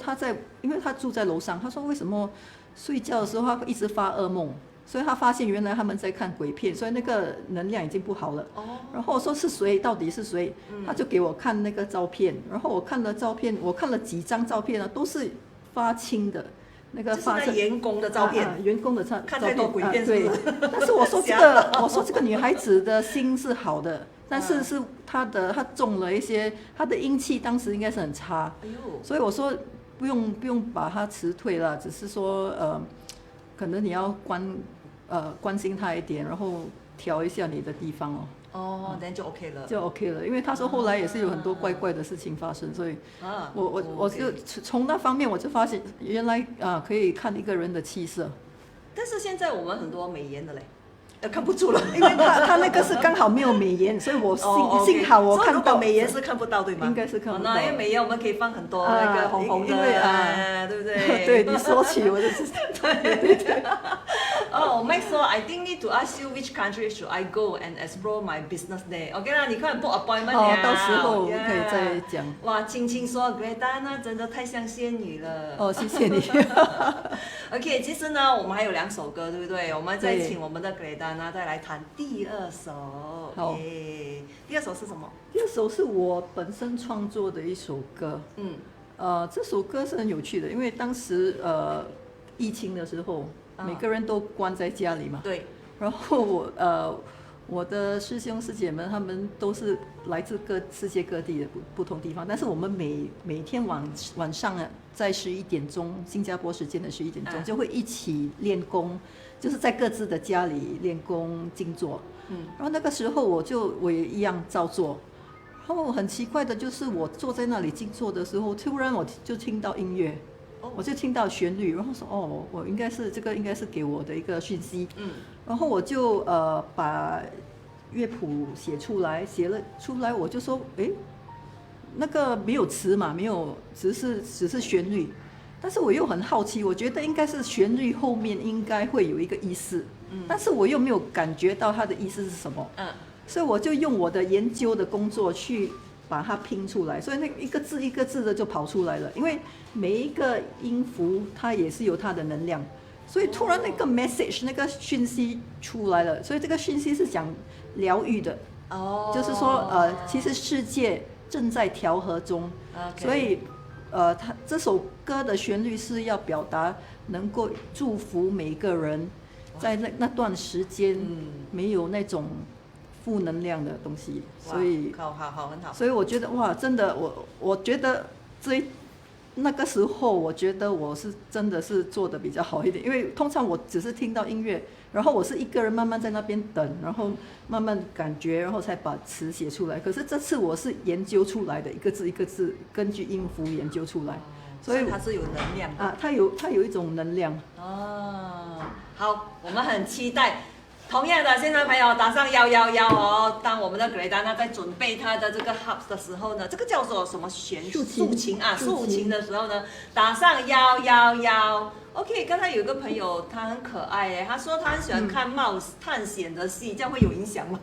因为他住在楼上，他说为什么睡觉的时候他会一直发噩梦，所以他发现原来他们在看鬼片，所以那个能量已经不好了。然后我说是谁？到底是谁？他就给我看那个照片，然后我看了几张照片呢，都是发青的。那个发就是员工的照片，员工的照片，看太多鬼片是不是？对。但是我说这个女孩子的心是好的，但是是她中了一些，她的阴气当时应该是很差。哎呦！所以我说不用把她辞退了，只是说可能你要关心她一点，然后调一下你的地方那就 OK 了，就 OK 了。因为他说后来也是有很多怪怪的事情发生，所以我就从那方面我就发现，原来可以看一个人的气色。但是现在我们很多美颜的嘞。看不出了，因为他那个是刚好没有美颜，所以我幸好我看到美颜是看不到，对吗？应该是看不到。因为美颜我们可以放很多那个红红的，对不对？对，你说起我就是对。Max 说 I think need to ask you which country should I go and explore my business there. OK 啦，你快点 book appointment 了。到时候可以再讲。哇，青青说 Gretana 真的太像仙女了。谢谢你。OK， 其实呢，我们还有2首歌，对不对？我们再请我们的 Gretana 再来弹第2首。好，第2首是什么？第2首是我本身创作的一首歌。这首歌是很有趣的，因为当时疫情的时候，每个人都关在家里嘛。对。然后我的师兄师姐们，他们都是来自世界各地的不同地方，但是我们每天晚上呢，在11点钟新加坡时间的11点钟，就会一起练功，就是在各自的家里练功静坐。然后那个时候我也一样照做。然后很奇怪的就是我坐在那里静坐的时候，突然我就听到音乐。我就听到旋律，然后说我这个应该是给我的一个讯息。然后我就把乐谱写了出来，我就说那个没有词嘛，没有，只是旋律，但是我又很好奇，我觉得应该是旋律后面应该会有一个意思，但是我又没有感觉到它的意思是什么，所以我就用我的研究的工作去把它拼出来，所以那一个字一个字的就跑出来了，因为每一个音符它也是有它的能量，所以突然那个 message 那个讯息出来了，所以这个讯息是讲疗愈的，就是说其实世界正在调和中，所以它这首歌的旋律是要表达能够祝福每个人在那段时间没有那种负能量的东西，所以好很好。所以我觉得哇，真的我觉得那个时候我觉得我是真的是做的比较好一点，因为通常我只是听到音乐，然后我是一个人慢慢在那边等，然后慢慢感觉，然后才把词写出来。可是这次我是研究出来的，一个字一个字根据音符研究出来，所以它是有能量的它有一种能量。好，我们很期待。同样的，现在朋友打上111哦。当我们的 Gretana 在准备他的这个 hubs 的时候呢，这个叫做什么竖琴的时候呢，打上111。OK， 刚才有个朋友他很可爱哎，他说他很喜欢看探险的戏，这样会有影响吗？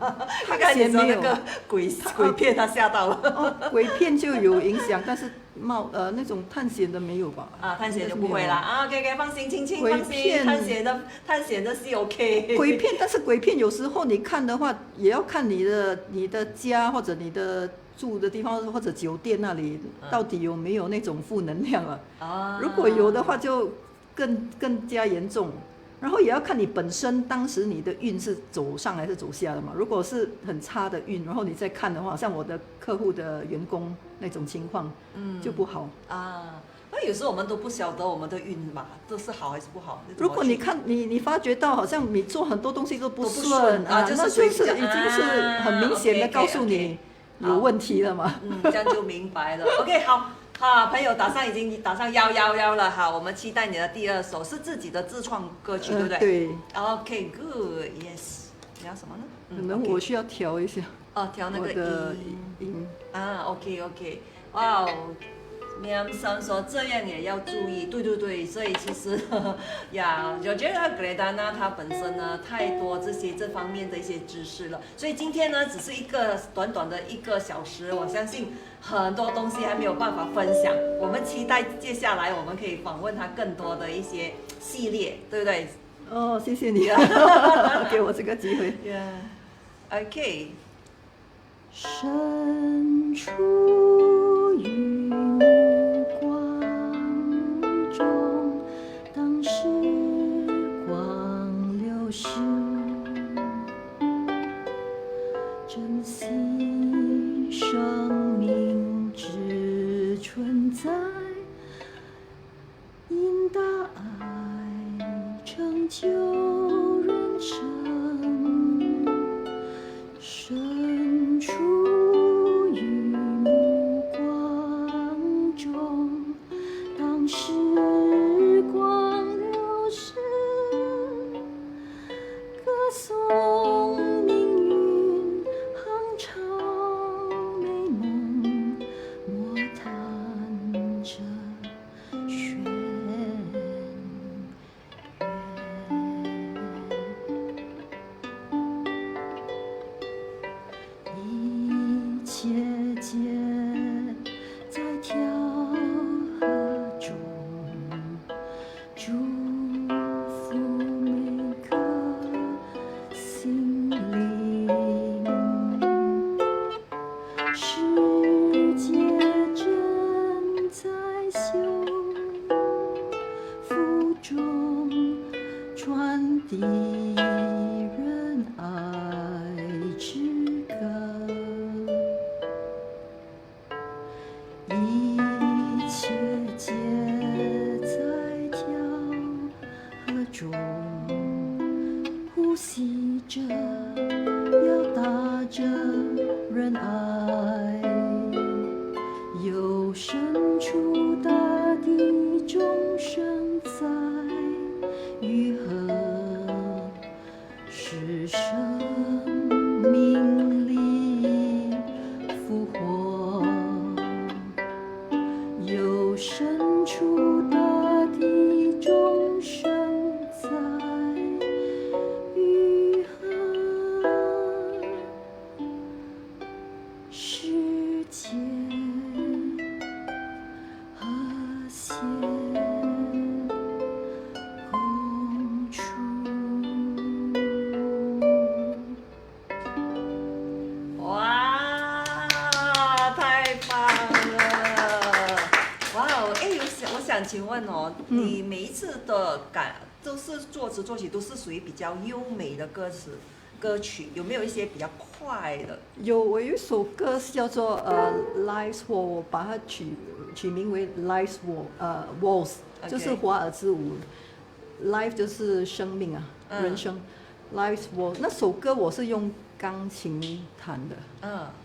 刚才你说那个鬼片他吓到了。鬼片就有影响，但是那种探险的没有吧？探险就不会啦。OK， 放心，青青放心，探险的戏 OK。鬼片，但是鬼片有时候你看的话，也要看你的家或者你的住的地方或者酒店那里到底有没有那种负能量了。如果有的话就更加严重，然后也要看你本身当时你的运是走上还是走下的嘛。如果是很差的运，然后你再看的话，像我的客户的员工那种情况，就不好那有时候我们都不晓得我们的运嘛，这是好还是不好。如果你看你发觉到好像你做很多东西都不顺那就是已经是很明显的告诉你有问题了嘛。这样就明白了。OK， 好。好，朋友已经打上111了，好，我们期待你的第2首是自己的自创歌曲，对不对？对。OK good，yes。你要什么呢？可能我需要调一下。调那个音。OK， 哇哦。Miam Sam 说这样也要注意，对，所以其实呀，我觉得格雷达娜她本身呢太多这方面的一些知识了，所以今天呢只是一个短短的1个小时，我相信很多东西还没有办法分享，我们期待接下来我们可以访问她更多的一些系列，对不对？哦，谢谢你给我这个机会。OK。身处于目光中，当时光流逝，珍惜生命只存在，因大爱成就人生。身处于目光中，当时光流逝，歌颂命运航长美梦，莫谈着轩一切皆在调和中，祝福每颗心灵。世界正在修复中，传递仁爱之歌。一切皆在调和中，呼吸着，表达着仁爱，由深处大地众生在愈合，是生命力复活。由深处大地众生在愈合，世界和谐共处。哇，太棒了！哇哦，我想请问哦，你每一次的都是作词作曲都是属于比较优美的歌曲，有没有一些比较快的？我有一首歌是叫做Life's War， 我把它取名为 Life's Wars， 就是华尔兹舞。Life 就是生命啊，人生。Life's War 那首歌我是用钢琴弹的。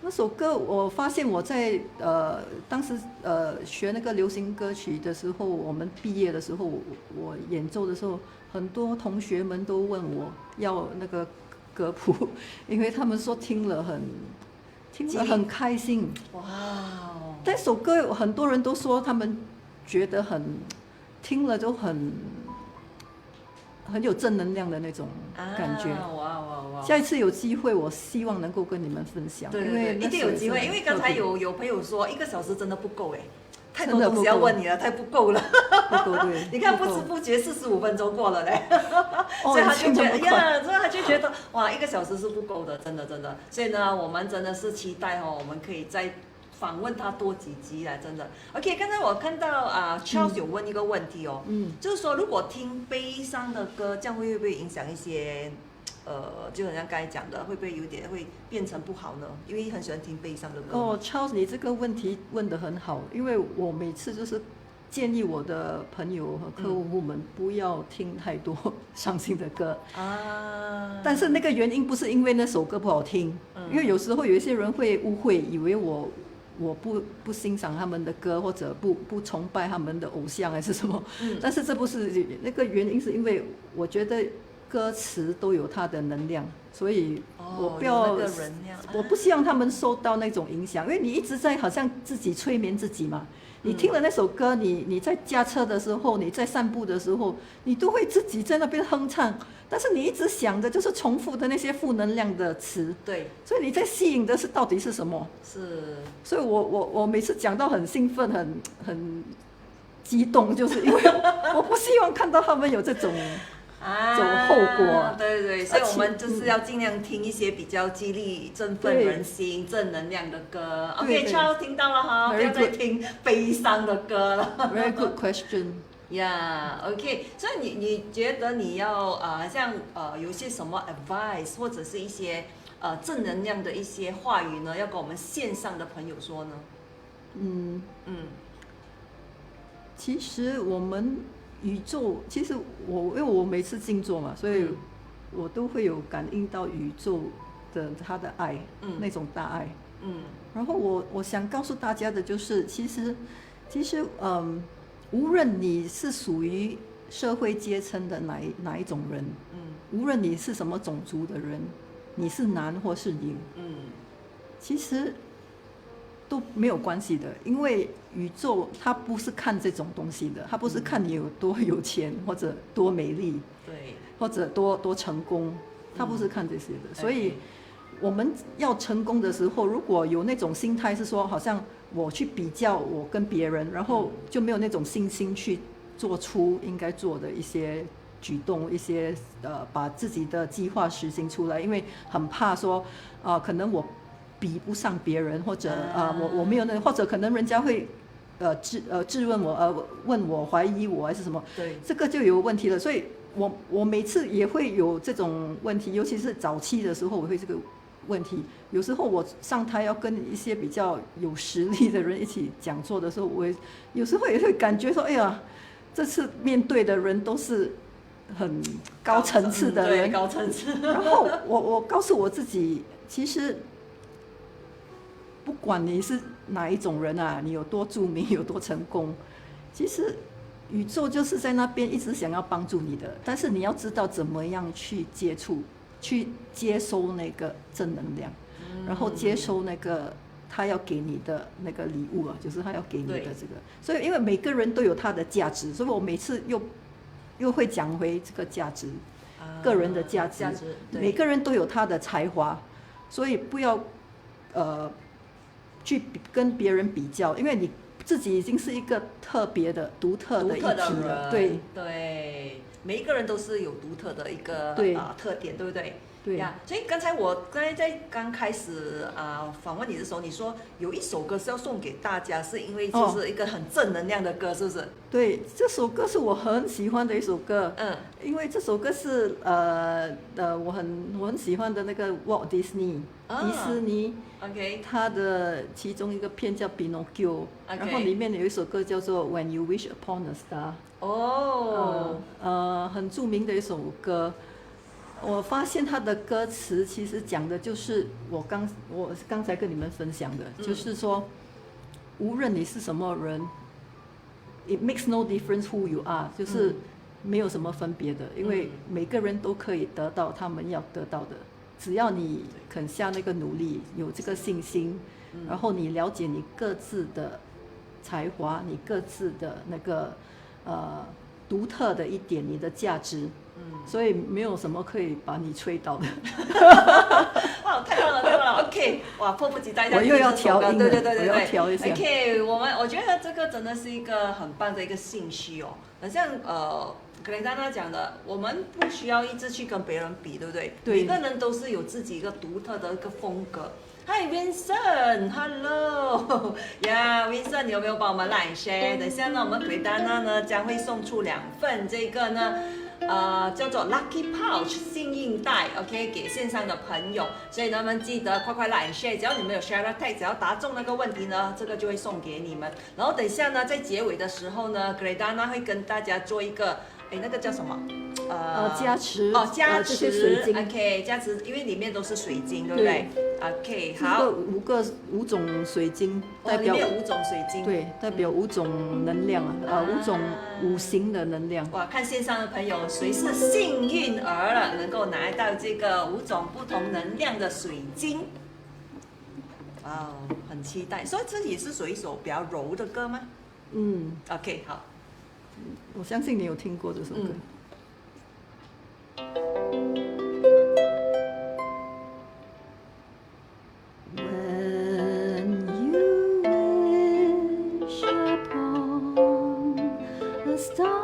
那首歌我发现我在当时学那个流行歌曲的时候，我们毕业的时候，我演奏的时候，很多同学们都问我要那个歌谱，因为他们说听了很开心。哇哦！那首歌很多人都说他们觉得听了都很有正能量的那种感觉。哇！下一次有机会，我希望能够跟你们分享。对，因为一定有机会。因为刚才有朋友说1个小时真的不够太多东西要问你了，太不够了。不够对。你看不知不觉45分钟过了嘞，所以他就觉得所以他就觉得哇，1个小时是不够的，真的。所以呢，我们真的是期待我们可以再访问他多几集了，真的。OK， 刚才我看到Charles 有问一个问题就是说如果听悲伤的歌，这样会不会影响一些？就好像刚才讲的，会不会有点会变成不好呢？因为很喜欢听悲伤的歌。Charles， 你这个问题问得很好，因为我每次就是建议我的朋友和客户们不要听太多伤心的歌但是那个原因不是因为那首歌不好听，因为有时候有一些人会误会，以为我我不欣赏他们的歌，或者不崇拜他们的偶像还是什么。但是这不是那个原因，是因为我觉得歌词都有它的能量，所以我不要，我不希望他们受到那种影响，因为你一直在好像自己催眠自己嘛。你听了那首歌，你在驾车的时候，你在散步的时候，你都会自己在那边哼唱，但是你一直想的就是重复的那些负能量的词。对，所以你在吸引的是到底是什么？是。所以我每次讲到很兴奋，很激动，就是因为我不希望看到他们有这种后果。对，所以我们就是要尽量听一些比较激励、振奋人心、正能量的歌。OK，Charles 听到了哈，不要再听悲伤的歌了。Very good question. OK， 所以你觉得你要像有些什么 advice 或者是一些正能量的一些话语呢，要跟我们线上的朋友说呢？其实我们宇宙，其实因为我每次静坐嘛，所以我都会有感应到宇宙的它的爱，那种大爱。然后我想告诉大家的就是，其实无论你是属于社会阶层的哪一种人，无论你是什么种族的人，你是男或是女，其实都没有关系的，因为宇宙它不是看这种东西的，它不是看你有多有钱或者多美丽，对，或者多成功，它不是看这些的。所以我们要成功的时候，如果有那种心态是说，好像我去比较我跟别人，然后就没有那种信心去做出应该做的一些举动，一些把自己的计划实行出来，因为很怕说可能我比不上别人，或者我没有那，或者可能人家会质问我，问我，怀疑我还是什么，对，这个就有问题了。所以我每次也会有这种问题，尤其是早期的时候，我会这个问题。有时候我上台要跟一些比较有实力的人一起讲座的时候，我有时候也会感觉说，哎呀，这次面对的人都是很高层次的人，高层次。然后我告诉我自己，其实不管你是哪一种人啊，你有多著名，有多成功，其实宇宙就是在那边一直想要帮助你的，但是你要知道怎么样去接触，去接收那个正能量，然后接收那个他要给你的那个礼物啊，就是他要给你的这个。所以因为每个人都有他的价值，所以我每次又会讲回这个价值，个人的价值，每个人都有他的才华，所以不要去跟别人比较，因为你自己已经是一个特别的、独特的一体了。对，每一个人都是有独特的一个特点，对不对？对呀，所以刚才在刚开始访问你的时候，你说有一首歌是要送给大家，是因为就是一个很正能量的歌，是不是？对，这首歌是我很喜欢的一首歌。因为这首歌是我很喜欢的那个 Walt Disney，迪士尼。OK， 他的其中一个片叫 Pinocchio， 然后里面有一首歌叫做 When You Wish Upon a Star。很著名的一首歌。我发现他的歌词其实讲的就是我刚才跟你们分享的，就是说，无论你是什么人 ，it makes no difference who you are， 就是没有什么分别的，因为每个人都可以得到他们要得到的，只要你肯下那个努力，有这个信心，然后你了解你各自的才华，你各自的那个独特的一点，你的价值。所以没有什么可以把你吹倒的。哇，太棒了，太棒了 ！OK， 哇，迫不及待。我又要调音了，对，我要调一下。OK， 我觉得这个真的是一个很棒的一个信息哦。好像格雷丹娜讲的，我们不需要一直去跟别人比，对不对？对。每个人都是有自己一个独特的一个风格。Hi Vincent，Hello， 呀、Vincent， 你有没有帮我们来 share？ 等一下呢，我们格雷丹娜呢将会送出2份这个呢。叫做 Lucky Pouch 幸运袋 ，OK， 给线上的朋友，所以呢，们记得快来 share， 只要你们有 share tag， 只要答中那个问题呢，这个就会送给你们。然后等一下呢，在结尾的时候呢 ，Gredana 会跟大家做一个，那个叫什么？加持。加持。水晶。 OK， 加持，因为里面都是水晶，对不对 OK， 这好。个五种水晶代表里面有5种水晶。对，代表5种能量5种五行的能量。哇，看线上的朋友，谁是幸运儿了，能够拿到这个5种不同能量的水晶？哇，很期待。所以这也是属于一首比较柔的歌吗？OK， 好。我相信你有听过这首歌。When you wish upon a star,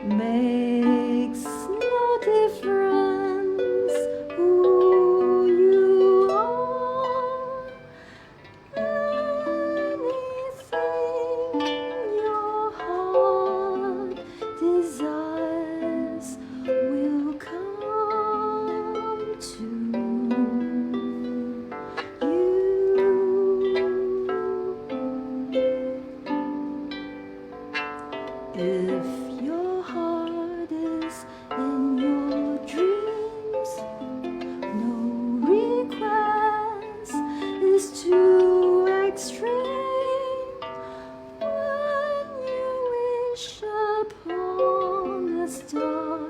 makes no difference who you are. Anything your heart desires will come to if your heart is in your dreams, no request is too extreme. When you wish upon a star,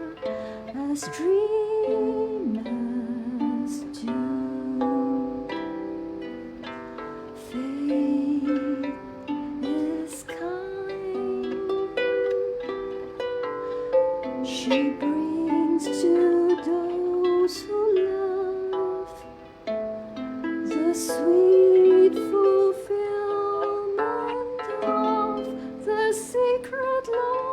as dreamers do, fate is kind. She brings to those who love the sweet fulfillment of the secret longing.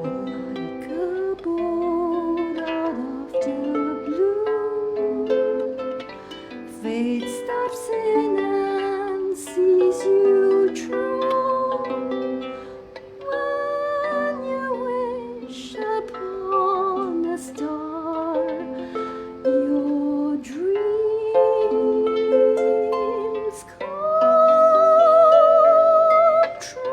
Like a bolt out of the blue, fate steps in and sees you true. When you wish upon a star, your dreams come true.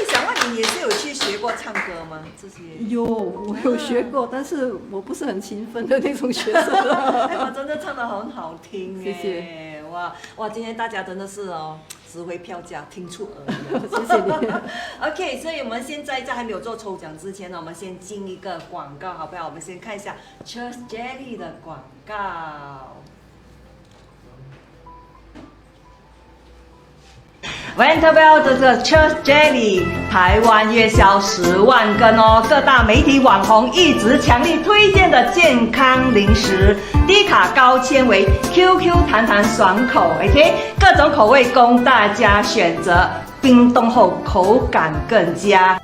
想问你也是有去学过唱歌吗？这些？我有学过，但是我不是很勤奋的那种学生。我真的唱得很好听谢谢。哇，今天大家真的是值回票价，听出耳了。谢谢你。OK， 所以我们现在在还没有做抽奖之前呢，我们先进一个广告，好不好？我们先看一下 Church Jelly 的广告。Winterbell 这个 Church Jelly 台湾月销10万根哦，各大媒体网红一直强力推荐的健康零食，低卡高纤维 ，QQ 弹弹爽口 ，OK， 各种口味供大家选择，冰冻后口感更佳。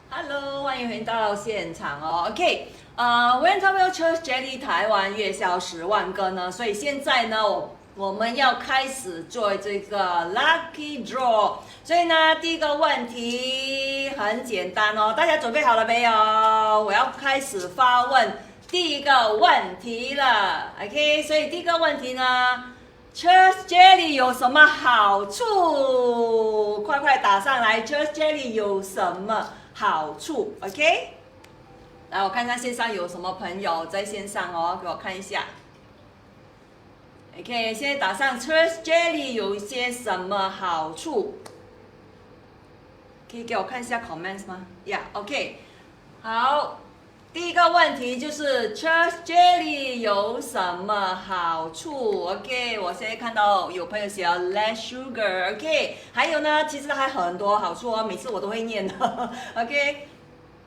Hello， 欢迎回到现场哦。OK，Winterbell Church Jelly 台湾月销10万个呢，所以现在呢，我们要开始做这个 Lucky Draw。所以呢，第一个问题很简单哦，大家准备好了没有？我要开始发问第一个问题了。OK， 所以第一个问题呢，Church Jelly 有什么好处？快快打上来 ，Church Jelly 有什么好处 ？OK， 来我看看线上有什么朋友在线上哦，给我看一下。OK， 现在打上 Church Jelly 有一些什么好处？可以给我看一下 comments 吗 ？Yeah，OK， 好。第一个问题就是 Church Jelly 有什么好处 ？OK， 我现在看到有朋友写了 less sugar，OK， 还有呢，其实还很多好处哦，每次我都会念的 ，OK，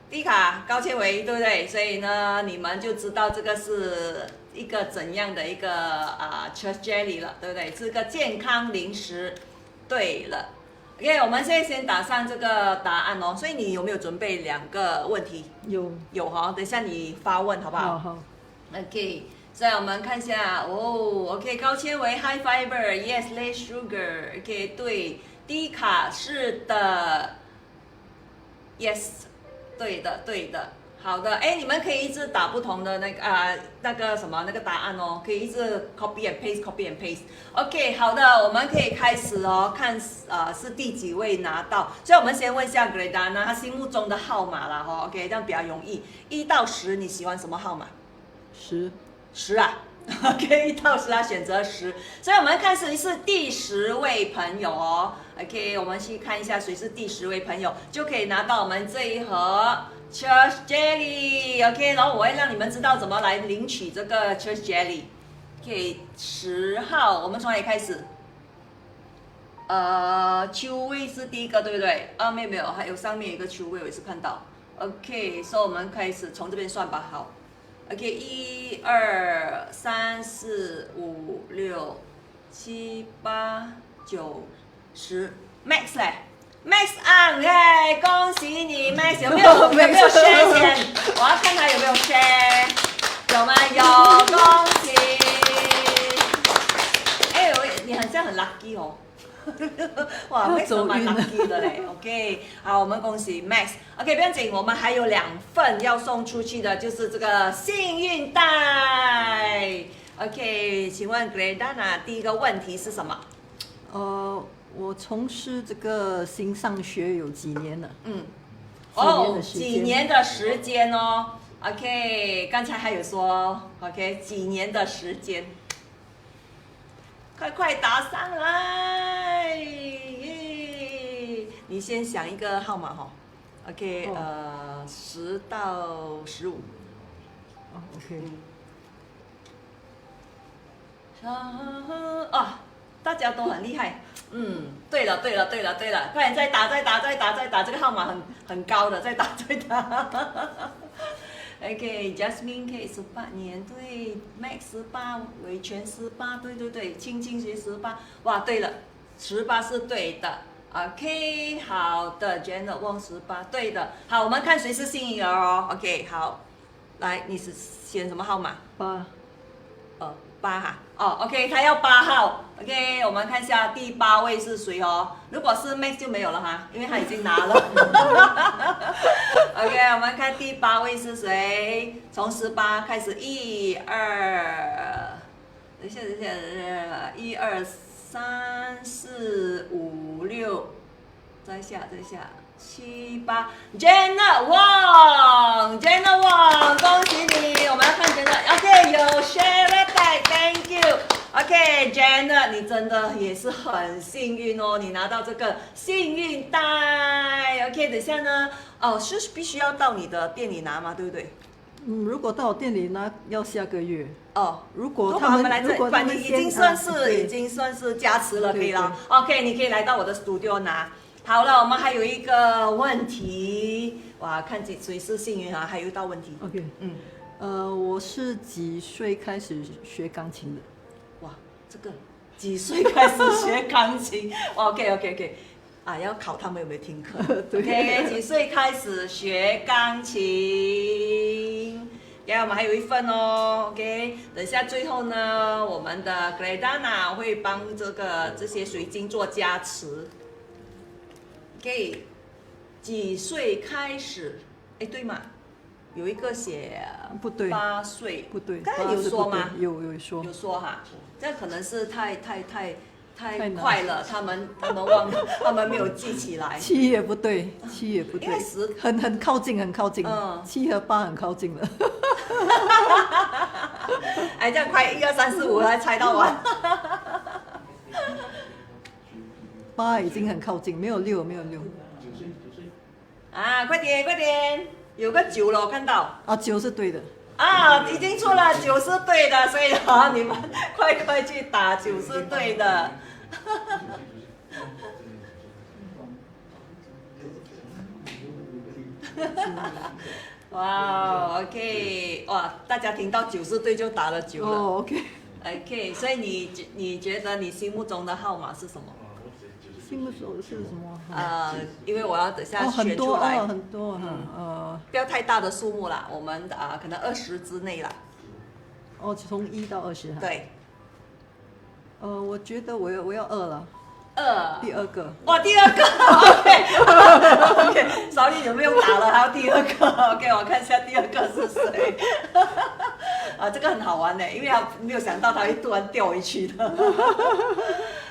低卡高纤维，对不对？所以呢，你们就知道这个是一个怎样的一个Church Jelly 了，对不对？是个健康零食。对了 OK， 我们现在先打上这个答案哦。所以你有没有准备2个问题？有哈，等一下你发问好不好？好。OK， 所以我们看一下哦。OK， 高纤维 high fiber，yes less sugar。OK， 对，低卡是的 ，yes， 对的。好的，你们可以一直打不同的那个什么那个答案哦，可以一直 copy and paste。OK， 好的，我们可以开始哦，看是第几位拿到。所以我们先问一下 Gredana 他心目中的号码啦哈。OK， 这样比较容易。1到10，你喜欢什么号码？10啊。OK， 1到10他选择10，所以我们看谁是第10位朋友哦。OK， 我们去看一下谁是第10位朋友，就可以拿到我们这一盒。Church Jelly，OK， 然后我会让你们知道怎么来领取这个 Church Jelly。OK， 10号，我们从哪里开始？秋味是第一个，对不对？没有，还有上面有一个秋味，我也是看到。OK， 所以我们开始从这边算吧。好 ，OK， 1、2、3、4、5、6、7、8、9、10 ，Max 嘞。Max on， 耶！恭喜你 ，Max 有没有 share 先？我要看他有没有 share， 有吗？有，恭喜！你很像很 lucky 哦，哇 ，Max 蛮 lucky 的嘞。OK， 好，我们恭喜 Max。OK， 不用紧，我们还有2份要送出去的，就是这个幸运袋。OK， 请问 Gredana 第一个问题是什么？我从事这个新上学有几年了？几年的时间哦。OK， 刚才还有说 ，OK， 几年的时间，快打上来！你先想一个号码哈。OK， 10到15。OK。大家都很厉害。对了，快点再打，这个号码很高的，再打。OK，Jasmine K 18年，对 ，Max 18，伟全18，对，青学18，哇，对了，18是对的。OK， 好的 ，Janet Wong 18，对的。好，我们看谁是幸运儿哦。OK， 好，来，你是选什么号码？8。8哈。OK， 他要8号。OK， 我们看一下第8位是谁哦。如果是 Max 就没有了哈，因为他已经拿了。OK， 我们看第8位是谁？从18开始，1、2，等一下，1、2、3、4、5、6，再下，7、8 ，Janet Wong， 恭喜你！我们要看 Janet，OK， 有 share 袋 ，Thank you。OK，Janet， 你真的也是很幸运哦，你拿到这个幸运袋。OK， 等一下呢，是必须要到你的店里拿吗？对不对？如果到我店里拿，要下个月。如果他们来这，已经算是加持了，可以了。OK， 你可以来到我的 studio 拿。好了，我们还有一个问题，哇，看谁是幸运啊？还有一道问题。OK， 我是几岁开始学钢琴的？哇，这个几岁开始学钢琴？OK， 要考他们有没有听课？OK， 几岁开始学钢琴？我们还有一份哦。OK， 等一下最后呢，我们的 Gredana 会帮这些水晶做加持。OK， 几岁开始？对嘛？有一个写不对，8岁不对，刚才有说吗？有说哈，这可能是太快了，他们忘了，他们没有记起来。7也不对，因为很靠近，7和8很靠近了。这样快1、2、3、4、5才猜到完。8已经很靠近，没有6。快点，有个9了，我看到。9是对的。已经出了9是对的，所以你们快去打9是对的。哇 ，OK， 哇，大家听到9是对就打了9了。OK， 所以你觉得你心目中的号码是什么心目中是什么？因为我要等下很选出来，很多哈，不要太大的数目啦，我们可能20之内啦。从1到20哈。对。我觉得我要2了。第2个。哇，第2个 ，OK， 少你有没有打了？还有第2个 ，OK， 我看一下第2个是谁。这个很好玩呢，因为他没有想到他会突然掉回去的。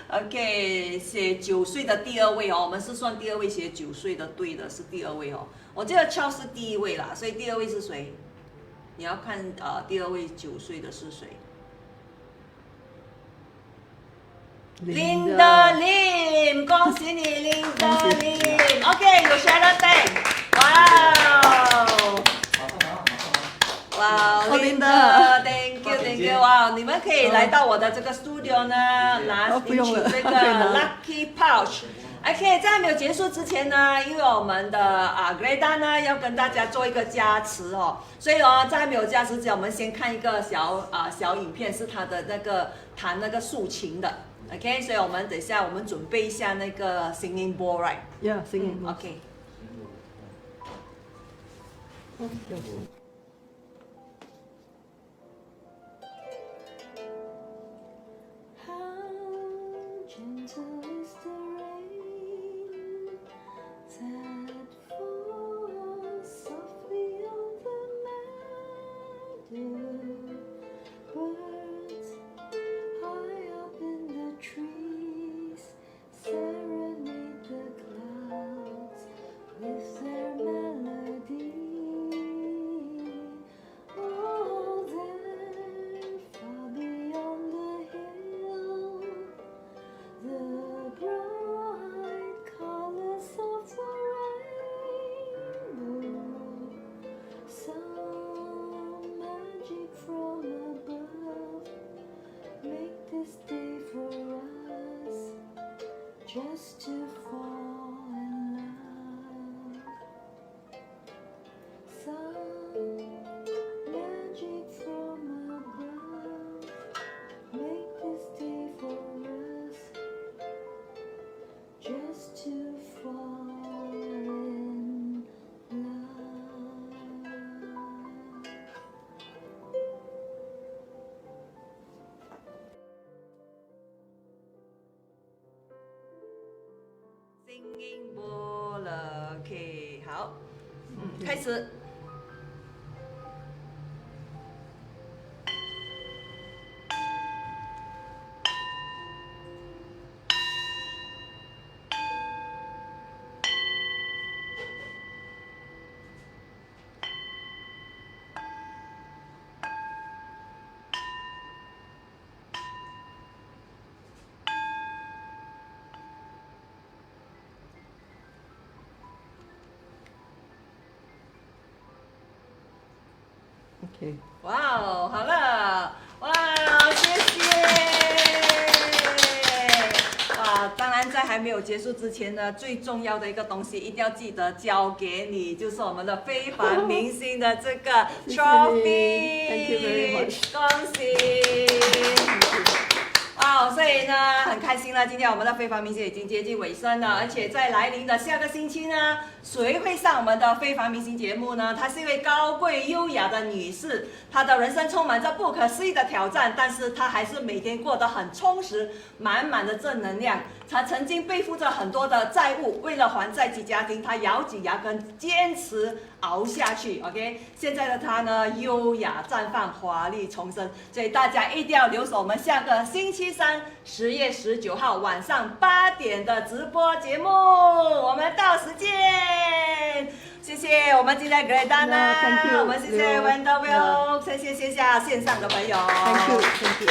OK， 写9岁的第2位哦，我们是算第2位写9岁的，对的是第2位哦。我记得 Charles 是第1位啦，所以第2位是谁？你要看第2位9岁的是谁？Linda Lim， 恭喜你 ，Linda Lim。OK， 有 Sharon Bang， 哇，Linda，Thank you，Thank you， 哇，你们可以来到我的这个 studio 呢，领取这个 Lucky Pouch。OK， 在没有结束之前呢，因为我们的Greta 呢要跟大家做一个加持哦，所以在没有加持之前，我们先看一个小影片，是他的那个弹那个竖琴的。OK， 所以我们等一下我们准备一下那个 singing bowl right？ Yeah, singing bowl. OK。Just to fall in love, some magic from above, make this day for us, just to fall in love. Singing bowl 了 ，OK， 好，开始。OK， 哇哦，好了，哇，谢谢。哇，当然在还没有结束之前呢，最重要的一个东西一定要记得交给你，就是我们的非凡明星的这个 trophy。Thank you very much。恭喜。哇，所以呢，很开心了。今天我们的非凡明星已经接近尾声了，而且在来临的下个星期呢，谁会上我们的非凡明星节目呢？她是一位高贵优雅的女士，她的人生充满着不可思议的挑战，但是她还是每天过得很充实，满满的正能量。她曾经背负着很多的债务，为了还债及家庭，她咬紧牙根坚持熬下去。OK， 现在的她呢，优雅绽放，华丽重生。所以大家一定要留守我们下个星期三10月19号晚上8点的直播节目，我们到时见。谢谢我们今天 Greta 呢，我们谢谢 WNW， 谢谢线下线上的朋友 ，Thank you。